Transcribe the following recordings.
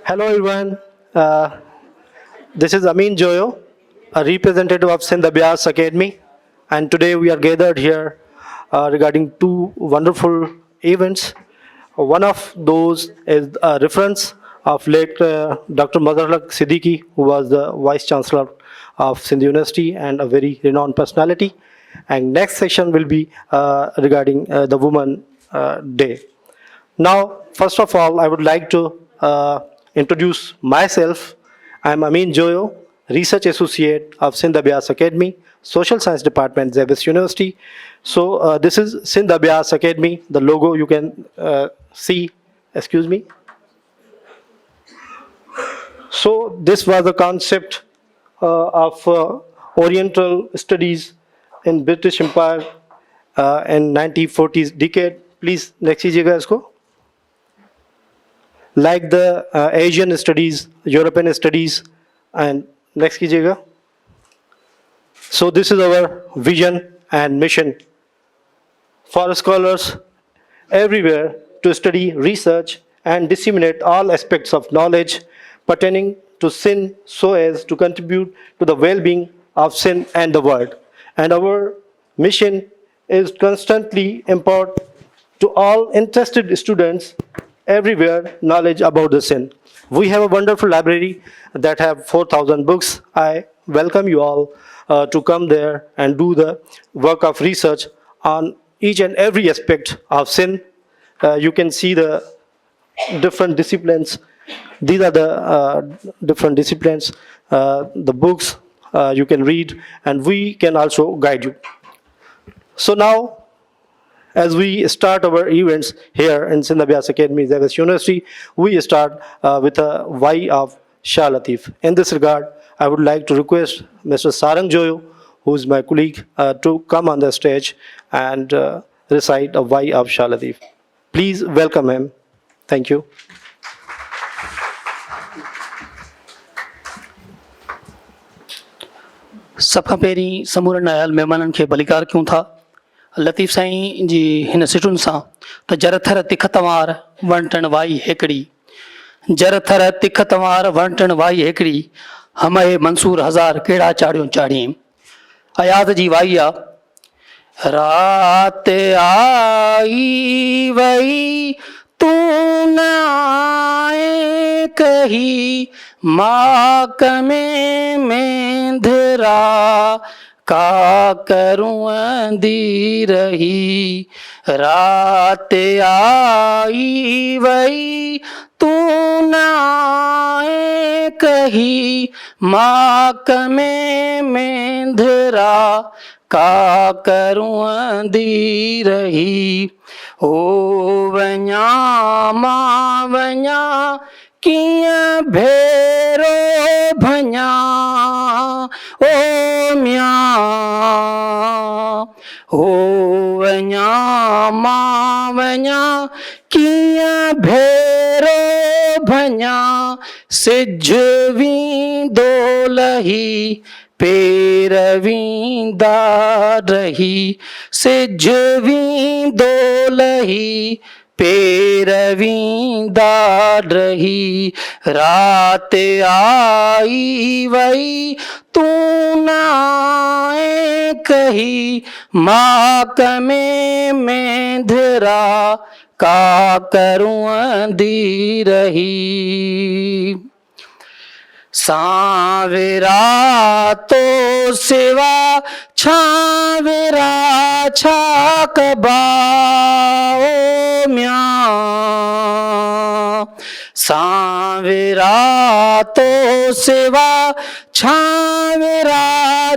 Hello everyone. This is Amin Joyo, a representative of Sindh Abhyas Academy, and today we are gathered here regarding two wonderful events. One of those is a reference of late Dr. Mazharullah Siddiqui, who was the Vice Chancellor of Sindh University and a very renowned personality. And next session will be regarding the Women Day. Now, first of all, I would like to introduce myself. I'm Amin Joyo, Research Associate of Sindh Abhyas Academy, Social Science Department, Zabis University. So this is Sindh Abhyas Academy. The logo you can see. Excuse me. So this was the concept of Oriental studies in British Empire in 1940s decade. Please next कीजिएगा इसको. Like the Asian studies, European studies, and next कीजिएगा. So this is our vision and mission for scholars everywhere to study, research, and disseminate all aspects of knowledge pertaining to Sindh so as to contribute to the well-being of Sindh and the world. And our mission is constantly impart to all interested students everywhere knowledge about the Sindh. We have a wonderful library that have 4,000 books. I welcome you all to come there and do the work of research on each and every aspect of Sindh. You can see the different disciplines. These are the different disciplines, the books you can read, and we can also guide you. So now, as we start our events here in Sindh Abhyas Academy, Zabis University, we start with a Y of Shah Latif. In this regard, I would like to request Mr. Sarang Joyo, who is my colleague, to come on the stage and recite a Y of Shah Latif. Please welcome him. Thank you. सब खां पहिरीं समूरनि आयल महिमाननि खे भलीकार कयूं था. लतीफ़ साईं जी हिन सिटुनि सां त जरथर तिख तंवार वणटण वाई हिकिड़ी, जरथर तिख तंवार वणटण वाई हिकिड़ी, हमए मंसूर हज़ार कहिड़ा चाढ़ियूं चाढ़ियईं. अयाद जी वाई आहे. रात आई वई तूं न आए कही, माक में मेंधरा का करूं अंधी रही. रात आई वई तूं न आए कही, माक में मेंधरा का करूं अंधी रही. ओ वञा मां वञा कीअं भेरो भञा, ओ म्यां ओ वञा मां वञा कीअं भेरो भञा. सिज वींदो लही पेर वींदा रही, सिज वींदो लही पेर वींदा रही. रात आई वई तूं न आए कही, माक में मेंधरा का करूं अंधी रही. सांवरा तो सिवा छांवरा छाकबा, ओ म्यां सांवरा तो सिवा छांवरा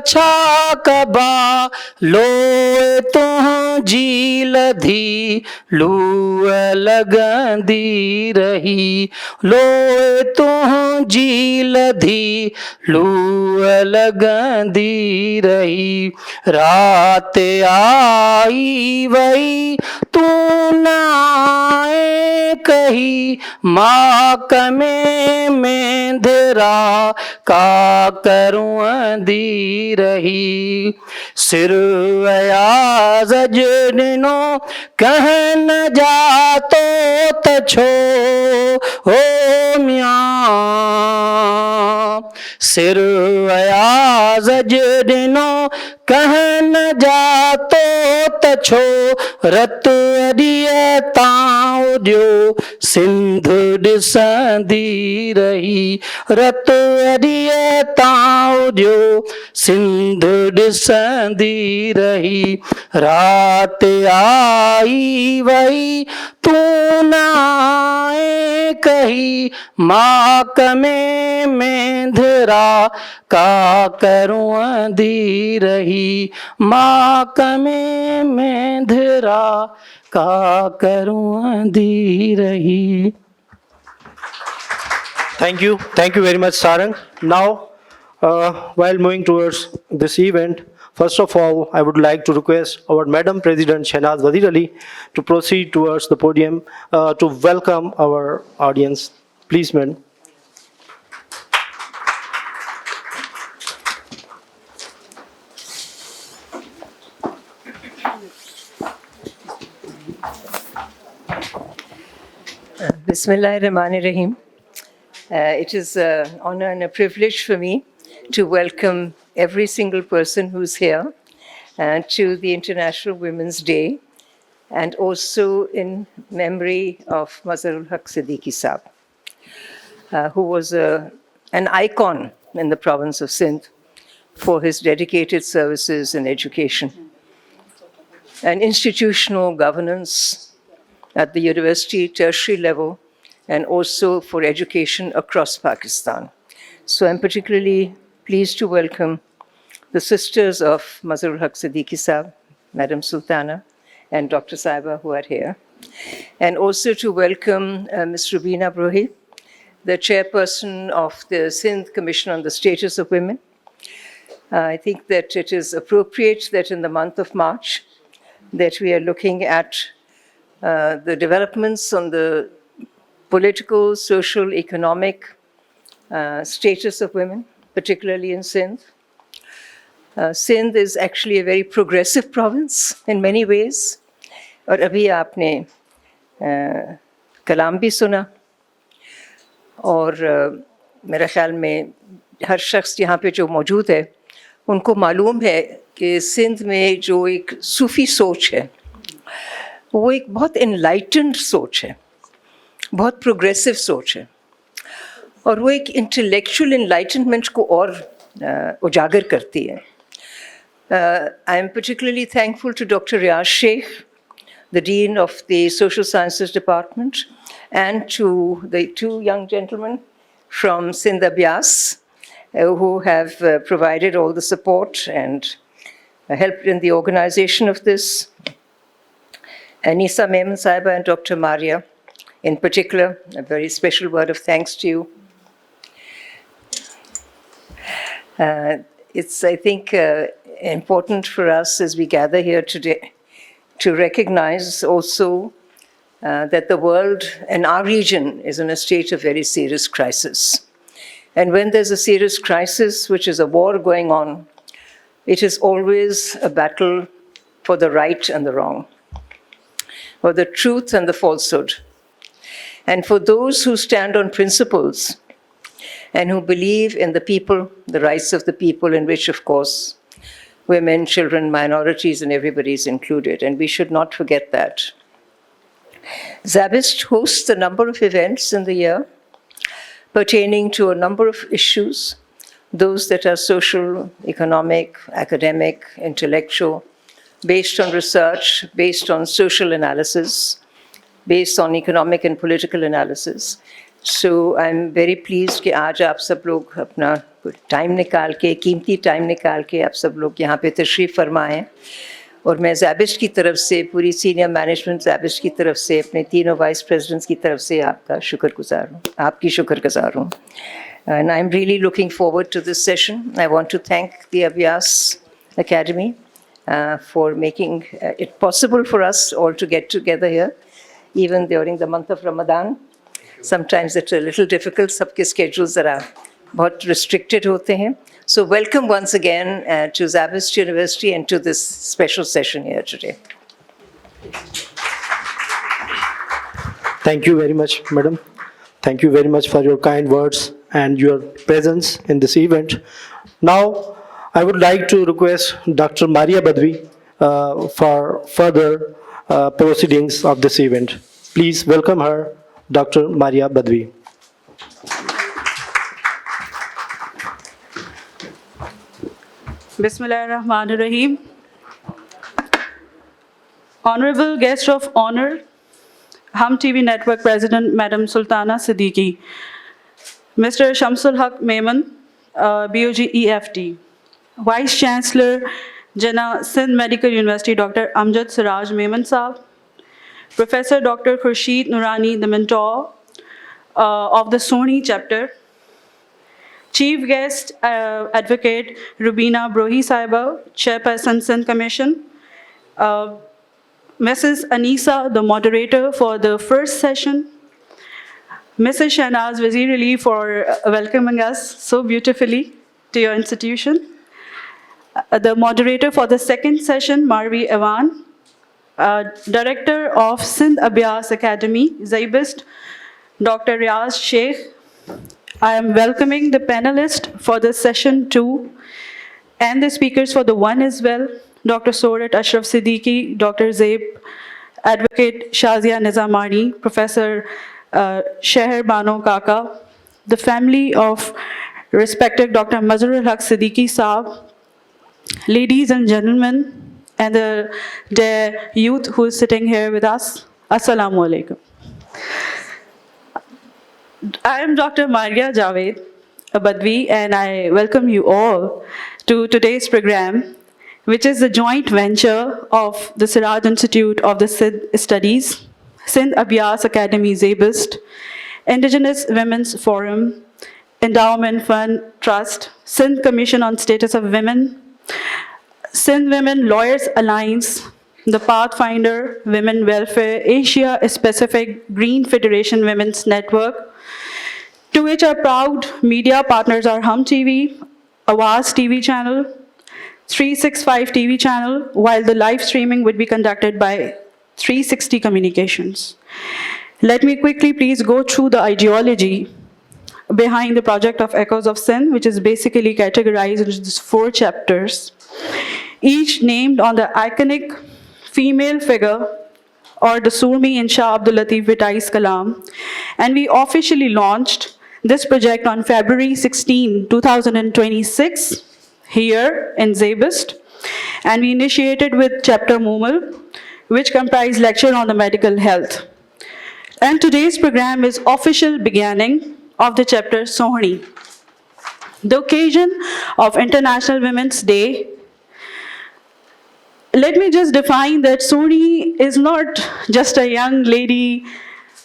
छाकबा. लोए तुंहिंजी लधी लूअ लॻंदी रही, लोए तुंहिंजी लधी लूअ लॻंदी रही. रात आई वई तूं न आए कही, माक में मेंधरा का करूं अंधी रही. सिर अयाज़ ॾिनो कहन जातो त छो, ओ म्यां सिर अयाज ॾिनो कहन जातो त छो रत अॾीअ तां उॾियो सिंध ॾिसंदी रही रत अॾीअ तां उॾियो सिंध ॾिसंदी रही राति आई वई तूं न आए कही माक में मेंधरा का करुंदी रही माक में मेंधरा का करुंदी रही. Thank you very much, Sarang. Now, while moving towards this event, first of all, I would like to request our Madam President Shehnaz Wazeer Ali to proceed towards the podium to welcome our audience. Please, Madam. Bismillahirrahmanirrahim. It is an honor and a privilege for me to welcome every single person who's here to the International Women's Day, and also in memory of Mazharul Haq Siddiqui Saab, who was an icon in the province of Sindh for his dedicated services in education and institutional governance at the university, tertiary level, and also for education across Pakistan. So I'm particularly pleased to welcome the sisters of Mazharul Haq Siddiqui Saab, Madam Sultana, and Dr. Saiba, who are here. And also to welcome Ms. Rubina Brohi, the chairperson of the Sindh Commission on the Status of Women. I think that it is appropriate that in the month of March, that we are looking at the developments on the political, social, economic status of women, particularly in Sindh. Sindh is actually a very progressive province in many ways. और अभी आपने कलाम भी सुना, और मेरा ख्याल में हर शख्स यहाँ पे जो मौजूद है उनको मालूम है कि सिंध में जो एक सूफ़ी सोच है वो एक बहुत एनलाइटेंड सोच है, बहुत प्रोग्रेसिव सोच है, और वो एक इंटेलेक्चुअल एनलाइटनमेंट को और उजागर करती है. I am particularly thankful to Dr. Riaz Sheikh, the Dean of the Social Sciences Department, and to the two young gentlemen from Sindh Abhyas who have provided all the support and helped in the organization of this. Anisa Memon Saiba and Dr. Maria, in particular, a very special word of thanks to you. It's, I think, important for us as we gather here today to recognize also that the world and our region is in a state of very serious crisis. And when there's a serious crisis, which is a war going on, it is always a battle for the right and the wrong, for the truth and the falsehood. And for those who stand on principles and who believe in the people, the rights of the people, in which, of course, women, children, minorities, and everybody is included. And we should not forget that. Zabist hosts a number of events in the year pertaining to a number of issues, those that are social, economic, academic, intellectual, based on research, based on social analysis, based on economic and political analysis. So I'm very pleased कि आज आप सब लोग अपना time निकाल के, कीमती time निकाल के आप सब लोग यहाँ पे तशरीफ़ फरमाएं. और मैं ज़ैबिस्ट की तरफ से, पूरी सीनियर मैनेजमेंट ज़ैबिस्ट की तरफ से, अपने तीनों वाइस प्रेसिडेंट्स की तरफ से आपका शुक्रगुज़ार हूँ, आपकी शुक्रगुज़ार हूँ. And I'm really looking forward to this session. I want to thank the Abhyas Academy for making it possible for us all to get together here, even during the month of Ramadan. Sometimes it's a little difficult, सबके schedules are बहुत restricted होते हैं. So welcome once again to Zabist University and to this special session here today. Thank you very much, Madam. Thank you very much for your kind words and your presence in this event. Now, I would like to request Dr. Maria Badvi for further proceedings of this event. Please welcome her, Dr. Maria Badvi. Bismillahirrahmanirrahim. Honorable guest of honor, Hum TV Network President Madam Sultana Siddiqui, Mr. Shamsul Haq Memon, BOG EFT, Vice Chancellor, Jana Sindh Medical University, Dr. Amjad Siraj Memon Saab, Professor Dr. Khurshid Nurani, the mentor of the Soni chapter, Chief Guest Advocate Rubina Brohi Saiba, Chairperson Sindh Commission, Mrs. Anisa, the moderator for the first session, Mrs. Shahnaz Wazir Ali for welcoming us so beautifully to your institution, the moderator for the second session, Marvi Evan, Director of Sindh Abhyas Academy, Zaibist, Dr. Riaz Sheikh. I am welcoming the panelists for the session 2 and the speakers for the 1 as well, Dr. Sorat Ashraf Siddiqui, Dr. Zaib, Advocate Shazia Nizamani, Professor Sheher Bano Kaka, the family of respected Dr. Mazharul Haq Siddiqui Saab, ladies and gentlemen, and the youth who is sitting here with us. Assalamu alaikum. I am Dr. Maria Javed Badvi, and I welcome you all to today's program, which is a joint venture of the Siraj Institute of the Sindh Studies, Sindh Abhyas Academy Zaibist, Indigenous Women's Forum, Endowment Fund Trust, Sindh Commission on Status of Women, Sindh Women Lawyers Alliance, the Pathfinder Women Welfare Asia Pacific Green Federation Women's Network, to which our proud media partners are Hum TV, Awaz TV channel, 365 TV channel, while the live streaming would be conducted by 360 Communications. Let me quickly please go through the ideology behind the project of Echoes of Sindh, which is basically categorized into 4 chapters, each named on the iconic female figure or the Surmi Insha Abdul Latif Vitai's Kalam. And we officially launched this project on February 16, 2026, here in Zaibist. And we initiated with chapter Mumal, which comprised lecture on the medical health. And today's program is official beginning of the chapter Sohni. The occasion of International Women's Day. Let me just define that Soni is not just a young lady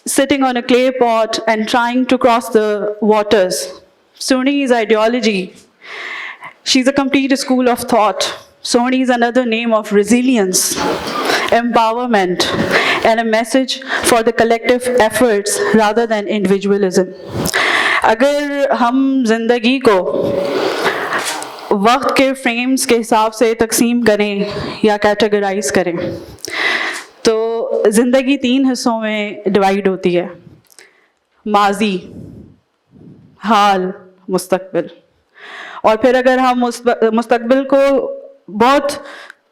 sitting on a clay pot and trying to cross the waters. Soni is ideology. She's a complete school of thought. Soni is another name of resilience, empowerment, and a message for the collective efforts rather than individualism. अगर हम जिंदगी को वक्त के frames के हिसाब से तकसीम करें या कैटेगराइज करें तो ज़िंदगी 3 हिस्सों में डिवाइड होती है, माजी, हाल, मुस्तकबिल। और फिर अगर हम मुस्तकबिल को बहुत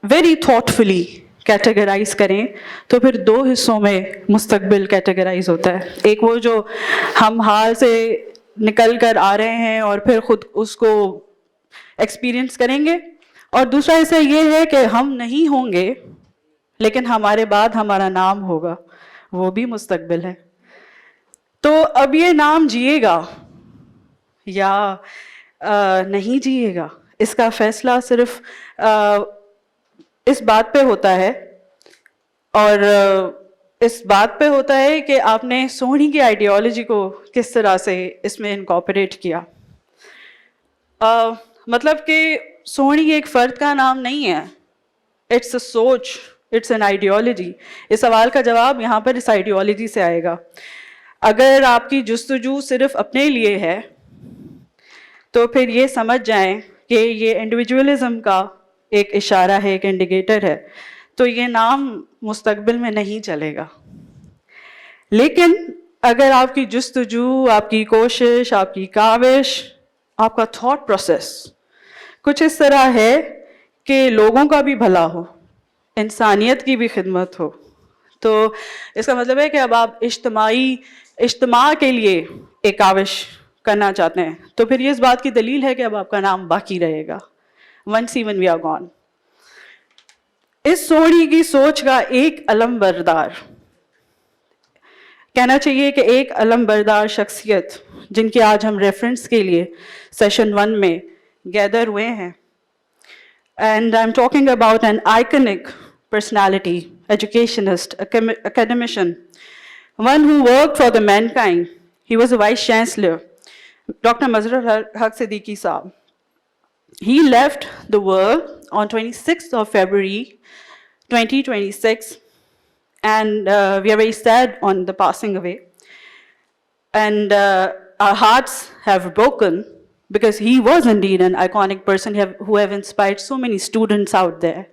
वेरी थॉटफुली कैटेगराइज करें तो फिर 2 हिस्सों में मुस्तकबिल कैटेगराइज होता है। एक वो जो हम हाल से निकल कर आ रहे हैं और फिर खुद उसको एक्सपीरियंस करेंगे, और दूसरा हिस्सा ये है कि हम नहीं होंगे लेकिन हमारे बाद हमारा नाम होगा, वो भी मुस्तकबिल है। तो अब ये नाम जिएगा या नहीं जिएगा, इसका फैसला सिर्फ इस बात पे होता है, और इस बात पे होता है कि आपने सोहनी की आइडियोलॉजी को किस तरह से इसमें इनकॉर्पोरेट किया। मतलब कि सोहनी एक फ़र्द का नाम नहीं है, इट्स अ सोच, इट्स एन आइडियोलॉजी। इस सवाल का जवाब यहाँ पर इस आइडियोलॉजी से आएगा। अगर आपकी जुस्तजू सिर्फ अपने लिए है तो फिर ये समझ जाएं कि ये इंडिविजुअलिज्म का एक इशारा है, एक इंडिकेटर है, तो ये नाम मुस्तकबिल में नहीं चलेगा। लेकिन अगर आपकी जुस्तजू, आपकी कोशिश, आपकी काविश, आपका थॉट प्रोसेस कुछ इस तरह है कि लोगों का भी भला हो, इंसानियत की भी खिदमत हो, तो इसका मतलब है कि अब आप इज्तिमा के लिए एक काविश करना चाहते हैं, तो फिर ये इस बात की दलील है कि अब आपका नाम बाकी रहेगा, once even we are gone. इस सोहनी की सोच का एक अलमबरदार, कहना चाहिए कि एक अलमबरदार शख्सियत जिनके आज हम रेफरेंस के लिए सेशन 1 में गैदर हुए हैं, and I'm talking about an iconic personality, educationist, academician, one who worked for the mankind. He was a vice chancellor, Dr. Mazhar Haq Siddiqui Saab. He left the world on 26th of February 2026, and we are very sad on the passing away. And our hearts have broken because he was indeed an iconic person who have inspired so many students out there.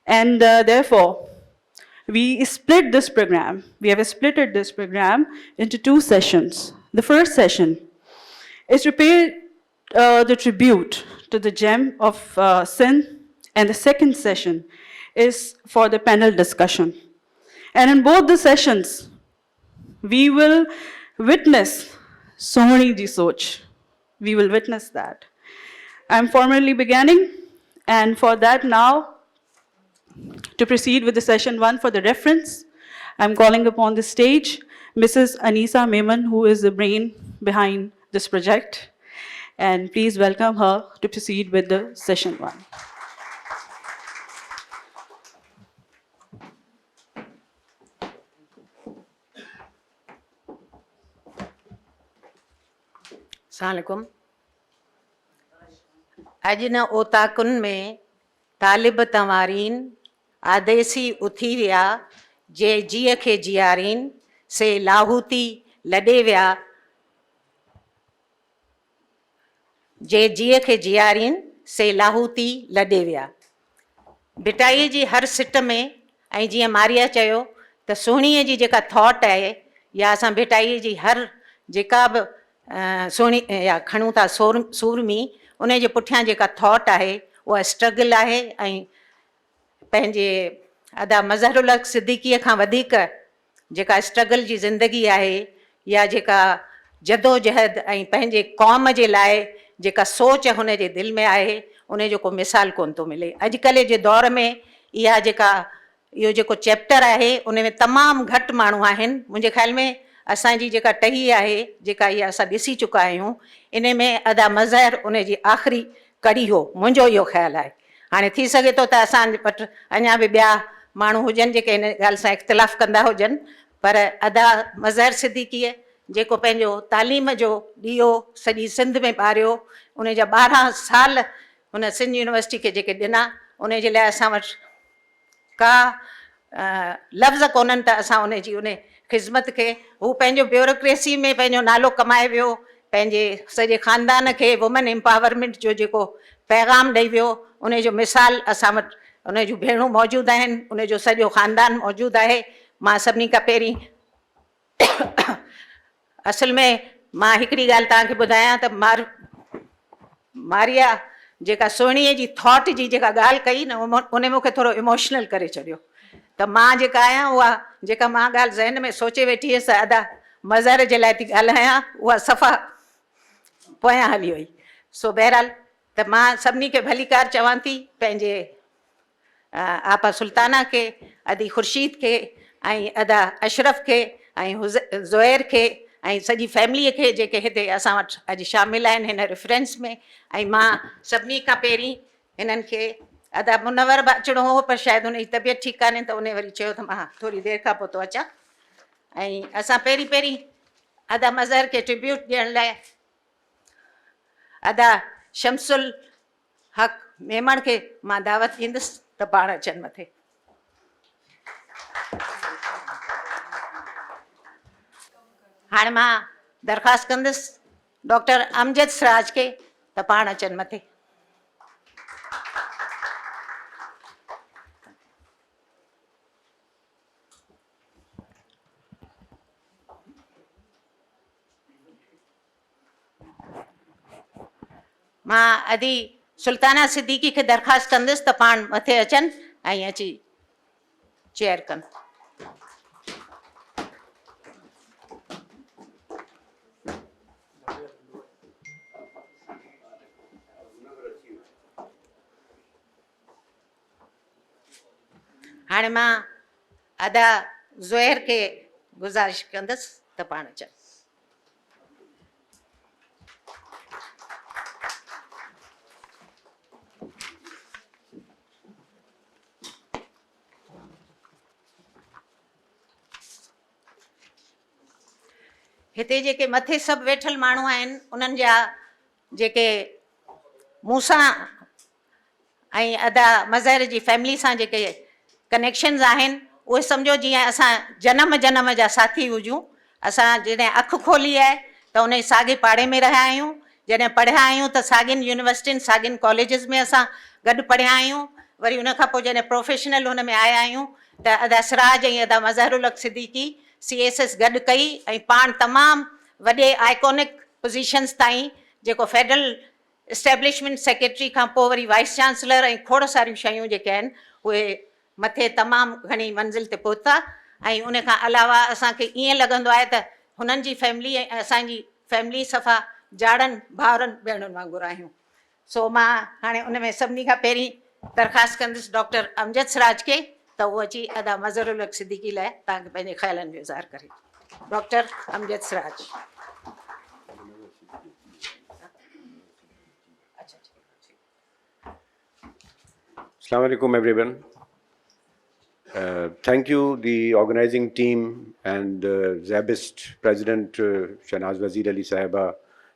And therefore, we have splitted this program into 2 sessions. The first session is to pay the tribute to the gem of Sindh, and the second session is for the panel discussion. And in both the sessions, we will witness Sohni Ji Soch. We will witness that. I'm formally beginning, and for that now, to proceed with the session 1 for the reference, I'm calling upon the stage Mrs. Anisa Memon, who is the brain behind this project. And please welcome her to proceed with the session 1. अस्सलामुअलैकुम। अॼु न ओताकुन में तालिब तंवारीन आदेसी उथी विया, जे जीअ खे जियारीन से लाहूती लॾे विया, जे जीअ खे जियारीन से लाहूती लॾे विया। भिटाईअ जी हर सिट में, ऐं जीअं मारिया चयो त सुहिणीअ जी जेका थॉट आहे, या असां भिटाईअ जी हर जेका बि सुहिणी या खणूं था सूरमी, उन जे पुठियां जेका थॉट आहे उहा स्ट्रगल आहे, ऐं पंहिंजे अदा मज़हरुल हक़ सिद्दीक़ीअ खां वधीक जेका स्ट्रगल जी ज़िंदगी आहे, या जेका जदोजहद ऐं पंहिंजे क़ौम जे लाइ जेका सोच हुन जे दिलि में आहे, उन जो को मिसाल कोन थो मिले। अॼुकल्ह जे दौर में इहा जेका इहो जेको चैप्टर आहे, उन में तमामु घटि माण्हू आहिनि। मुंहिंजे ख़्याल में असांजी जेका टही आहे, जेका इहा असां ॾिसी चुका आहियूं, इन में अदा मज़हर उन जी आख़िरी कड़ी हो, मुंहिंजो इहो ख़्यालु आहे। हाणे थी सघे थो त असां वटि अञा बि ॿिया माण्हू हुजनि जेके इन ॻाल्हि सां इख़्तिलाफ़ु कंदा हुजनि, पर अदा मज़हर सिद्दीक़ीअ जेको पंहिंजो तालीम जो ॾीओ सॼी सिंध में ॿारियो, उन जा 12 साल हुन सिंध यूनिवर्सिटी खे जेके ॾिना, उन जे लाइ असां वटि का लफ़्ज़ कोन्हनि त असां उन जी उन ख़िदमत खे, हू पंहिंजो ब्यूरोक्रेसी में पंहिंजो नालो कमाए वियो, पंहिंजे सॼे ख़ानदान खे वुमेन एम्पावरमेंट जो जेको पैगाम ॾेई वियो, उन जो मिसाल असां वटि उन जूं भेणूं मौजूदु आहिनि, उन जो सॼो ख़ानदान मौजूदु आहे। मां सभिनी खां पहिरीं असल में मां हिकिड़ी ॻाल्हि तव्हांखे ॿुधायां त मारिया जेका सुहिणीअ जी थॉट जी जेका ॻाल्हि कई न, उन मूंखे थोरो इमोशनल करे छॾियो। त मां जेका आहियां, उहा जेका मां ॻाल्हि ज़हन में सोचे वेठी हुअसि अदा मज़हर जे लाइ थी ॻाल्हायां, उहा सफ़ा पोयां हली वई। सो बहरहाल त मां सभिनी खे भलीकार चवां थी, पंहिंजे आपा सुल्ताना खे, अदी ख़ुर्शीद खे, ऐं अदा अशरफ खे, ऐं ज़ुहैर खे, ऐं सॼी फैमिलीअ खे जेके हिते असां वटि अॼु शामिल आहिनि हिन रेफरेंस में। ऐं मां सभिनी खां पहिरीं हिननि खे अदा मुनवर बि अचिणो हो, पर शायदि हुनजी तबियत ठीकु कान्हे, त उन वरी चयो त मां थोरी देरि खां पोइ थो अचां। ऐं असां पहिरीं अदा मज़हर खे ट्रिब्यूट ॾियण लाइ अदा शमसुल हक़ मेमण खे मां दावत ॾींदुसि त पाण अचनि मथे। हाणे मां दरख़्वास्त कंदुसि डॉक्टर अमजद सिराज खे त पाण अचनि मथे। मां अदी सुल्ताना सिद्दीकी खे दरख़्वास्त कंदुसि त पाण मथे अचनि ऐं अची चेयर कनि। हाणे मां अदा ज़ुहैर खे गुज़ारिश कंदसि त पाण अचनि। हिते जेके मथे सभु वेठल माण्हू आहिनि उन्हनि जा जेके मूंसां ऐं अदा मज़हर जी फैमिली सां जेके कनेक्शन्स आहिनि उहे सम्झो जीअं असां जनम जनम जा साथी हुजूं। असां जॾहिं अखि खोली आहे त उन जे साॻे पाड़े में रहिया आहियूं, जॾहिं पढ़िया आहियूं त साॻियुनि यूनिवर्सिटियुनि साॻियुनि कॉलेजिस में असां गॾु पढ़िया आहियूं। वरी उन खां पोइ जॾहिं प्रोफेशनल हुन में आया आहियूं त अदा सिराज ऐं अदा मज़हरुल हक़ सिद्दीकी CSS गॾु कई ऐं पाण तमामु वॾे आइकॉनिक पोज़ीशन्स ताईं जेको फेडरल इस्टेब्लिशमेंट सेक्रेटरी खां पोइ वरी वाइस चांसलर ऐं खोड़ सारियूं शयूं जेके आहिनि उहे मथे तमामु घणी मंज़िल ते पहुता। ऐं उन खां अलावा असांखे ईअं लॻंदो आहे त हुननि जी फैमिली ऐं असांजी फैमिली सफ़ा जाड़नि भाउरनि भेणुनि वांगुरु आहियूं। सो मां हाणे उन में सभिनी खां पहिरीं दरख़्वास्त कंदुसि डॉक्टर अमजद सिराज खे त उहो अची अदा मज़हरुल हक़ सिद्दीकी लाइ तव्हांखे पंहिंजे ख़्यालनि जो इज़हार करे। Doctor Amjad Siraj. Assalamu alaikum, everyone. Thank you, the organizing team and Zabist President Shahnaz Wazir Ali Sahiba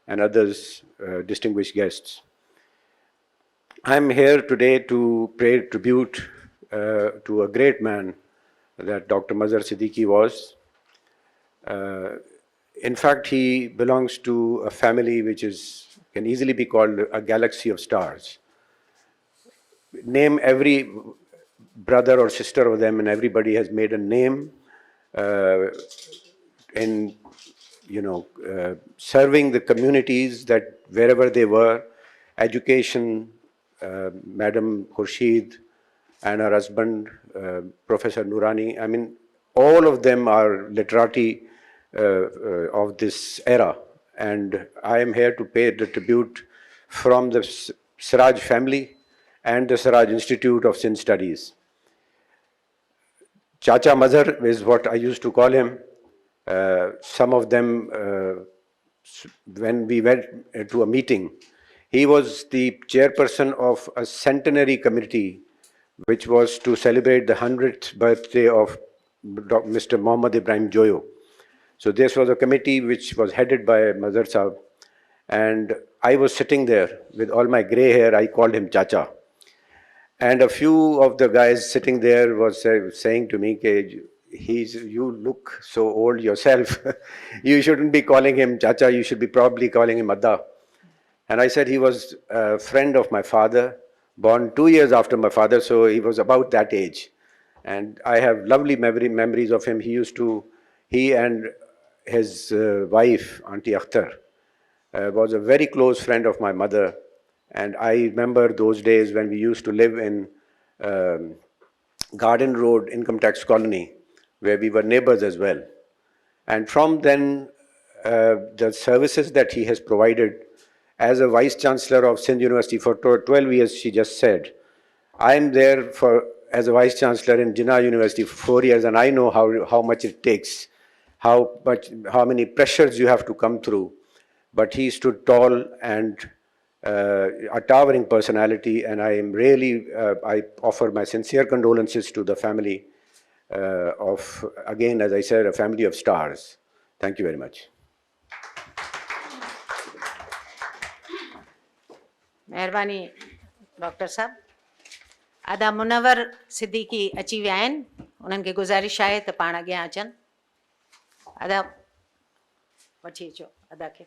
and others, distinguished guests. I'm here today to pay tribute to a great man that Dr. Mazhar Siddiqui was. In fact, he belongs to a family which can easily be called a galaxy of stars. Name every brother or sister of them, and everybody has made a name in serving the communities that wherever they were. Education, Madam Khurshid and her husband, Professor Nurani, I mean, all of them are literati of this era, and I am here to pay the tribute from the Siraj family and the Siraj Institute of Sindh Studies. Chacha Mazhar is what I used to call him. Some of them, when we went to a meeting, he was the chairperson of a centenary committee which was to celebrate the 100th birthday of Mr. Mohammad Ibrahim Joyo. So this was a committee which was headed by Mazhar Sahab, and I was sitting there with all my grey hair. I called him Chacha. And a few of the guys sitting there was saying to me, you look so old yourself. You shouldn't be calling him Chacha, you should be probably calling him Adda. And I said he was a friend of my father, born 2 years after my father, so he was about that age. And I have lovely memories of him. He and his wife, Auntie Akhtar, was a very close friend of my mother. And I remember those days when we used to live in Garden Road Income Tax Colony, where we were neighbors as well. And from then, the services that he has provided as a Vice Chancellor of Sindh University for 12 years, she just said. I'm there as a Vice Chancellor in Jinnah University for 4 years, and I know how much it takes, how many pressures you have to come through. But he stood tall and a towering personality, and I offer my sincere condolences to the family of, again, as I said, a family of stars. Thank you very much. महिरबानी doctor साहब। अदा मुनवर सिद्दीकी अची विया आहिनि, उन्हनि खे गुज़ारिश आहे त पाण अॻियां अचनि। अदा वठी अचो अदा खे।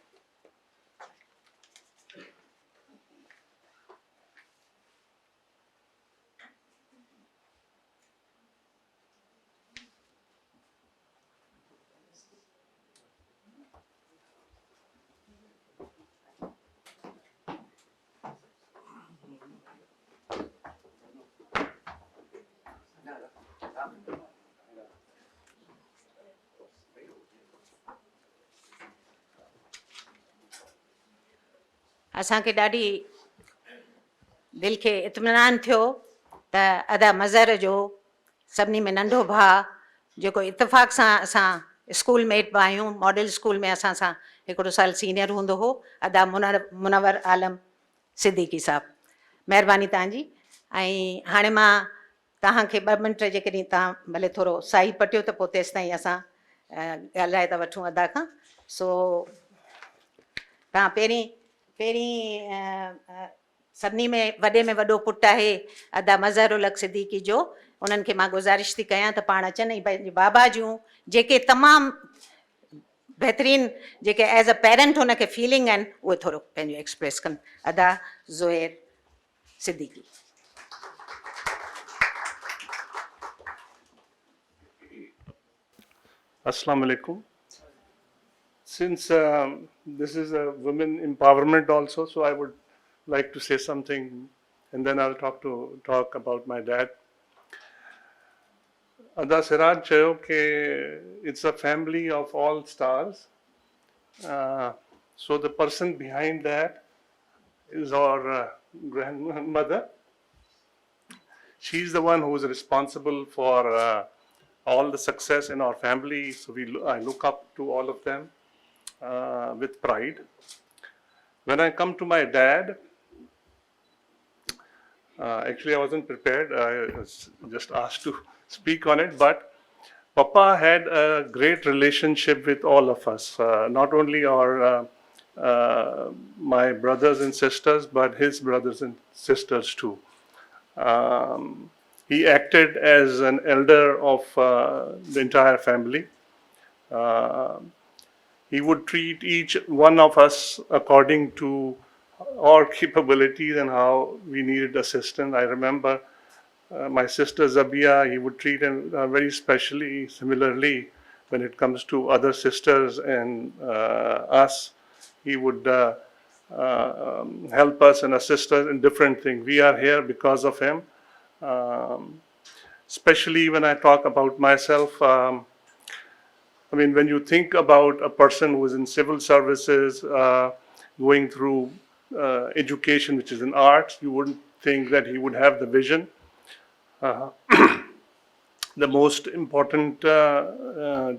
असांखे ॾाढी दिलि खे इत्मीनान थियो त अदा मज़हर जो सभिनी में नंढो भाउ जेको इतफ़ाक़ सां असां स्कूल मेट बि आहियूं, मॉडल स्कूल में असां सां हिकिड़ो साल सीनियर हूंदो हो, अदा मुनवर आलम सिद्दीकी साहब। महिरबानी तव्हांजी। ऐं हाणे मां तव्हांखे 2 मिंट जेकॾहिं तव्हां भले थोरो साई पटियो त पोइ तेसि ताईं असां ॻाल्हाए था वठूं अदा खां। सो तव्हां पहिरीं सभिनी में वॾो पुटु आहे अदा मज़हरुल हक़ सिद्दीकी जो, उन्हनि खे मां गुज़ारिश थी कयां त पाण अचनि ऐं पंहिंजे बाबा जूं जेके तमामु बहितरीनु जेके एज़ अ पेरेंट हुनखे फीलिंग आहिनि उहे थोरो पंहिंजो एक्सप्रेस कनि। अदा Zuhair Siddiqui. Assalamu alaikum. Since this is a women empowerment also, so I would like to say something, and then I'll talk about my dad. Ada Siraj chayo ke it's a family of all stars. So the person behind that is our grandmother. She's the one who is responsible for all the success in our family. So I look up to all of them with pride. When I come to my dad, actually I wasn't prepared. I was just asked to speak on it, but Papa had a great relationship with all of us, not only my brothers and sisters, but his brothers and sisters too. He acted as an elder of the entire family. He would treat each one of us according to our capabilities and how we needed assistance. I remember my sister Zabia, he would treat her very specially, similarly when it comes to other sisters and us. He would help us and assist us in different things. We are here because of him. Especially when I talk about myself, I mean, when you think about a person who is in civil services, going through education, which is in arts, you wouldn't think that he would have the vision. The most important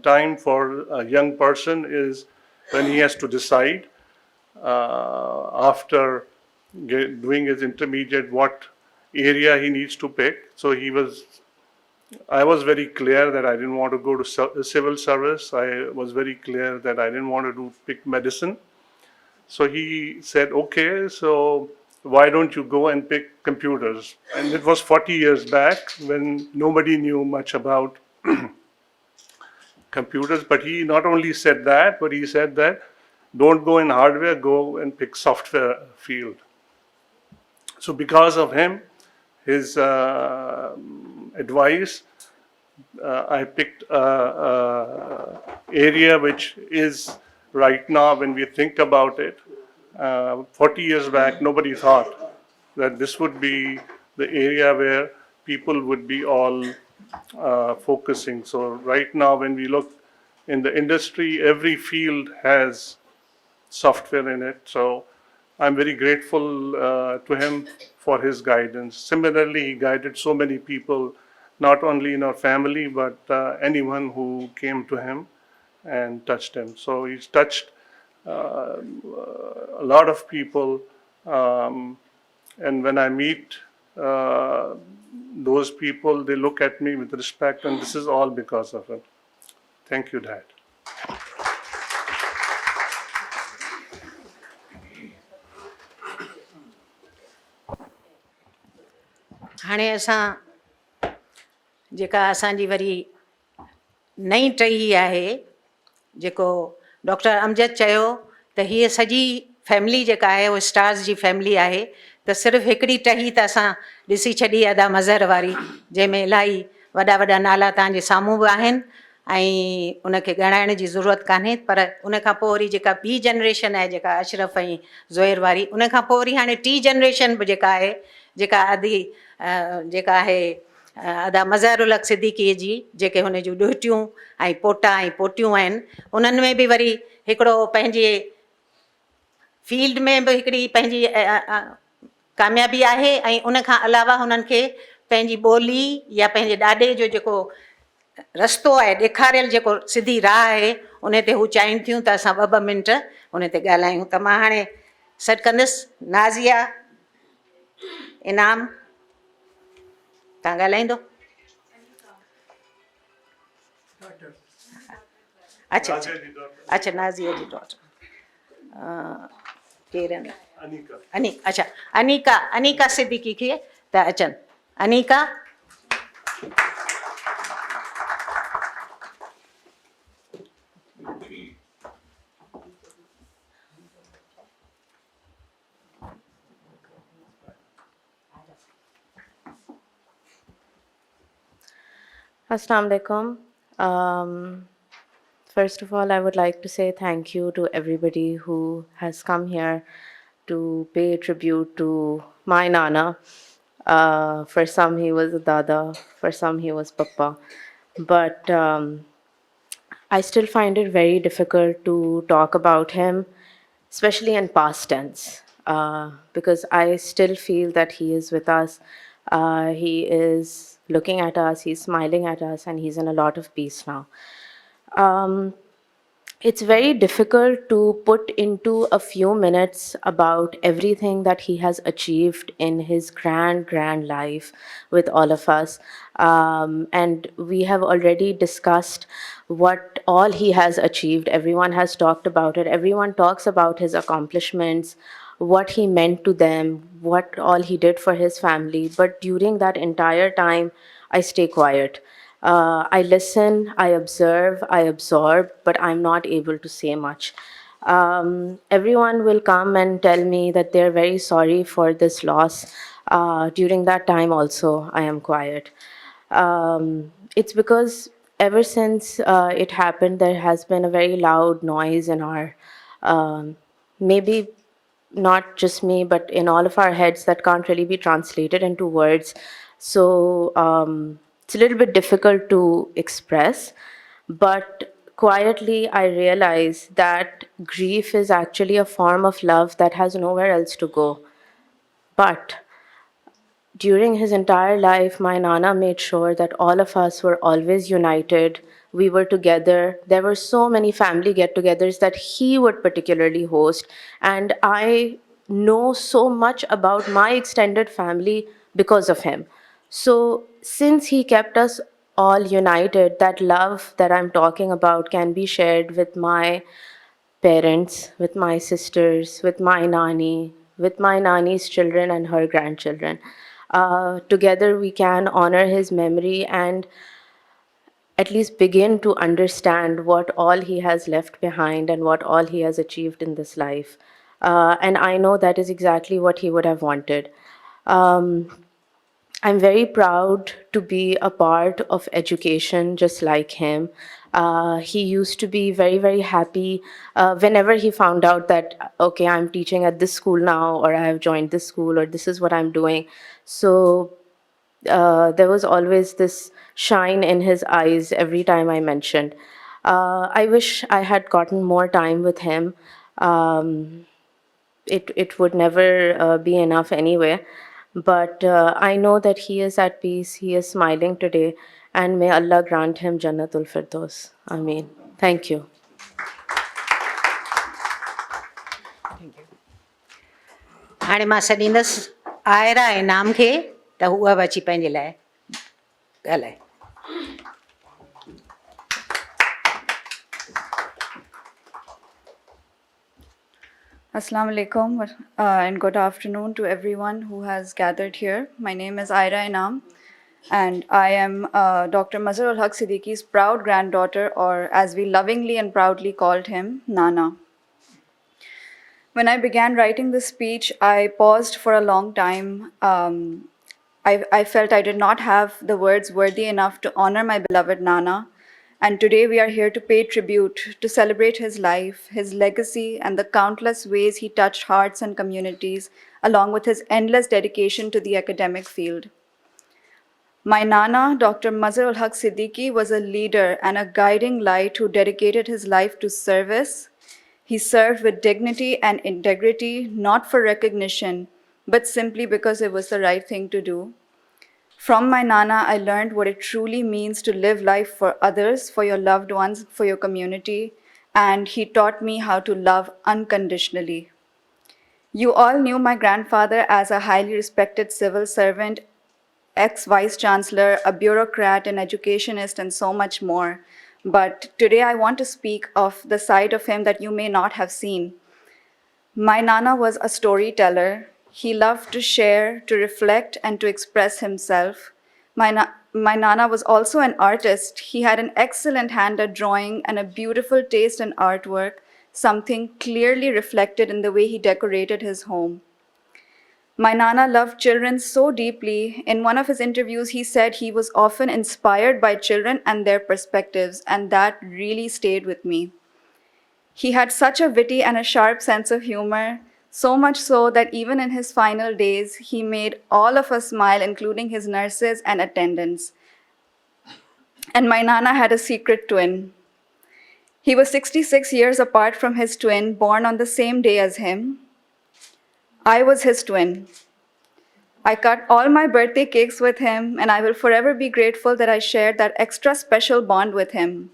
time for a young person is when he has to decide after doing his intermediate what area he needs to pick. So I was very clear that I didn't want to go to civil service. I was very clear that I didn't want to pick medicine. So he said, okay, so why don't you go and pick computers? And it was 40 years back when nobody knew much about computers. But he not only said that, but he said that don't go in hardware, go and pick software field. So because of him, his advice, I picked an area which is right now, when we think about it, 40 years back, nobody thought that this would be the area where people would be all focusing. So right now, when we look in the industry, every field has software in it. So I'm very grateful to him for his guidance. Similarly, he guided so many people, not only in our family, but anyone who came to him and touched him. So he's touched a lot of people. And when I meet those people, they look at me with respect, and this is all because of him. Thank you, Dad. हाणे असां जेका असांजी वरी नई टही आहे, जेको doctor Amjad चयो त हीअ सॼी फैमिली जेका आहे उहा स्टार्स जी फैमिली आहे, त सिर्फ़ु हिकिड़ी टही त असां ॾिसी छॾी अदा मज़हर वारी, जंहिंमें इलाही वॾा वॾा नाला तव्हांजे साम्हूं बि आहिनि ऐं उनखे ॻणाइण जी ज़रूरत कान्हे। पर उनखां पोइ वरी जेका ॿी जनरेशन आहे, जेका अशरफ ऐं ज़ुहैर वारी, उनखां पोइ वरी हाणे टी जनरेशन बि जेका आहे, जेका आहे अदा मज़हरुल हक़ सिद्दीकीअ जी, जेके हुन जूं ॾोहिटियूं ऐं पोटा ऐं पोटियूं आहिनि, उन्हनि में बि वरी हिकिड़ो पंहिंजे फील्ड में बि हिकिड़ी पंहिंजी कामयाबी आहे ऐं उन खां अलावा हुननि खे पंहिंजी ॿोली या पंहिंजे ॾाॾे जो जेको रस्तो आहे ॾेखारियल जेको सिधी राह आहे उन ते हू चाहिनि थियूं त असां ॿ मिंट उन ते ॻाल्हायूं। त मां हाणे सॾु कंदसि नाज़िया इनाम, तव्हां ॻाल्हाईंदो? अच्छा अच्छा अच्छा, नाज़िया जी डॉटर केरु आहिनि? अच्छा अनीका सिद्दीकी खे त अचनि। Anika, Assalamu alaikum. First of all, I would like to say thank you to everybody who has come here to pay tribute to my Nana. For some, he was a Dada, for some, he was Papa. But I still find it very difficult to talk about him, especially in past tense, because I still feel that he is with us. He is looking at us, he's smiling at us, and he's in a lot of peace now. It's very difficult to put into a few minutes about everything that he has achieved in his grand life with all of us. And we have already discussed what all he has achieved. Everyone has talked about it. Everyone talks about his accomplishments, what he meant to them, what all he did for his family. But during that entire time, I stay quiet. I listen, I observe, I absorb, but I'm not able to say much. Everyone will come and tell me that they're very sorry for this loss. During that time also, I am quiet. It's because ever since it happened, there has been a very loud noise in our, maybe not just me, but in all of our heads that can't really be translated into words. So it's a little bit difficult to express, but quietly I realize that grief is actually a form of love that has nowhere else to go. But during his entire life, my Nana made sure that all of us were always united. We were together. There were so many family get-togethers that he would particularly host. And I know so much about my extended family because of him. So since he kept us all united, that love that I'm talking about can be shared with my parents, with my sisters, with my Nani, with my Nani's children and her grandchildren. Together we can honor his memory and at least begin to understand what all he has left behind and what all he has achieved in this life. And I know that is exactly what he would have wanted. I'm very proud to be a part of education just like him. He used to be very, very happy whenever he found out that, okay, I'm teaching at this school now, or I have joined this school, or this is what I'm doing. So there was always this shine in his eyes every time I mentioned. I wish I had gotten more time with him. It would never be enough anyway. But I know that he is at peace, he is smiling today, and may Allah grant him Jannatul Firdaus. Ameen. Thank you. हाणे मां सॾींदसि आयरा इनाम खे त हूअ बि अची पंहिंजे लाइ ॻाल्हाए। Assalamu alaikum and good afternoon to everyone who has gathered here. My name is Aira Inam and I am Dr. Mazhar ul Haq Siddiqui's proud granddaughter, or as we lovingly and proudly called him, Nana. When I began writing this speech, I paused for a long time. I felt I did not have the words worthy enough to honor my beloved Nana. And today we are here to pay tribute, to celebrate his life, his legacy, and the countless ways he touched hearts and communities, along with his endless dedication to the academic field. My Nana, Dr. Mazhar ul Haq Siddiqui, was a leader and a guiding light who dedicated his life to service. He served with dignity and integrity, not for recognition, but simply because it was the right thing to do. From my Nana, I learned what it truly means to live life for others, for your loved ones, for your community, and he taught me how to love unconditionally. You all knew my grandfather as a highly respected civil servant, ex-vice chancellor, a bureaucrat, an educationist, and so much more. But today I want to speak of the side of him that you may not have seen. My Nana was a storyteller. He loved to share, to reflect, and to express himself. My Nana was also an artist. He had an excellent hand at drawing and a beautiful taste in artwork, something clearly reflected in the way he decorated his home. My Nana loved children so deeply. In one of his interviews, he said he was often inspired by children and their perspectives, and that really stayed with me. He had such a witty and a sharp sense of humor, so much so that even in his final days, he made all of us smile, including his nurses and attendants. And my Nana had a secret twin. He was 66 years apart from his twin, born on the same day as him. I was his twin. I cut all my birthday cakes with him, and I will forever be grateful that I shared that extra special bond with him.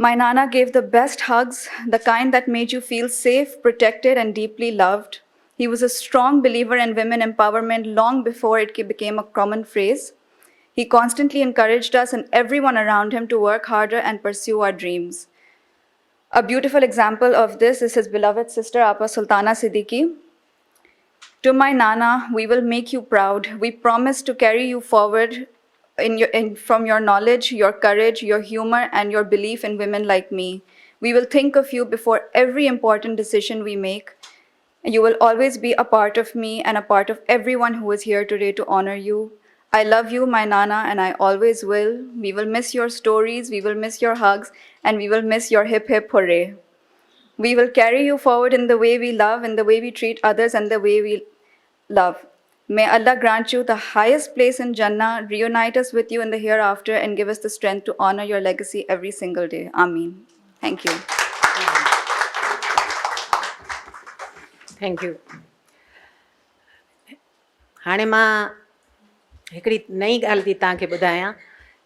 My Nana gave the best hugs, the kind that made you feel safe, protected, and deeply loved. He was a strong believer in women empowerment long before it became a common phrase. He constantly encouraged us and everyone around him to work harder and pursue our dreams. A beautiful example of this is his beloved sister, Appa Sultana Siddiqui. To my Nana, we will make you proud. We promise to carry you forward from your knowledge, your courage, your humor, and your belief in women like me. We will think of you before every important decision we make. You will always be a part of me and a part of everyone who is here today to honor you. I love you, my Nana, and I always will. We will miss your stories, we will miss your hugs, and we will miss your hip hip hooray. We will carry you forward in the way we love, in the way we treat others, and the way we love. May Allah grant you the highest place in Jannah, reunite us with you in the hereafter, and give us the strength to honor your legacy every single day. Ameen. Thank you. Thank U. हाणे मां हिकिड़ी नई ॻाल्हि थी तव्हांखे ॿुधायां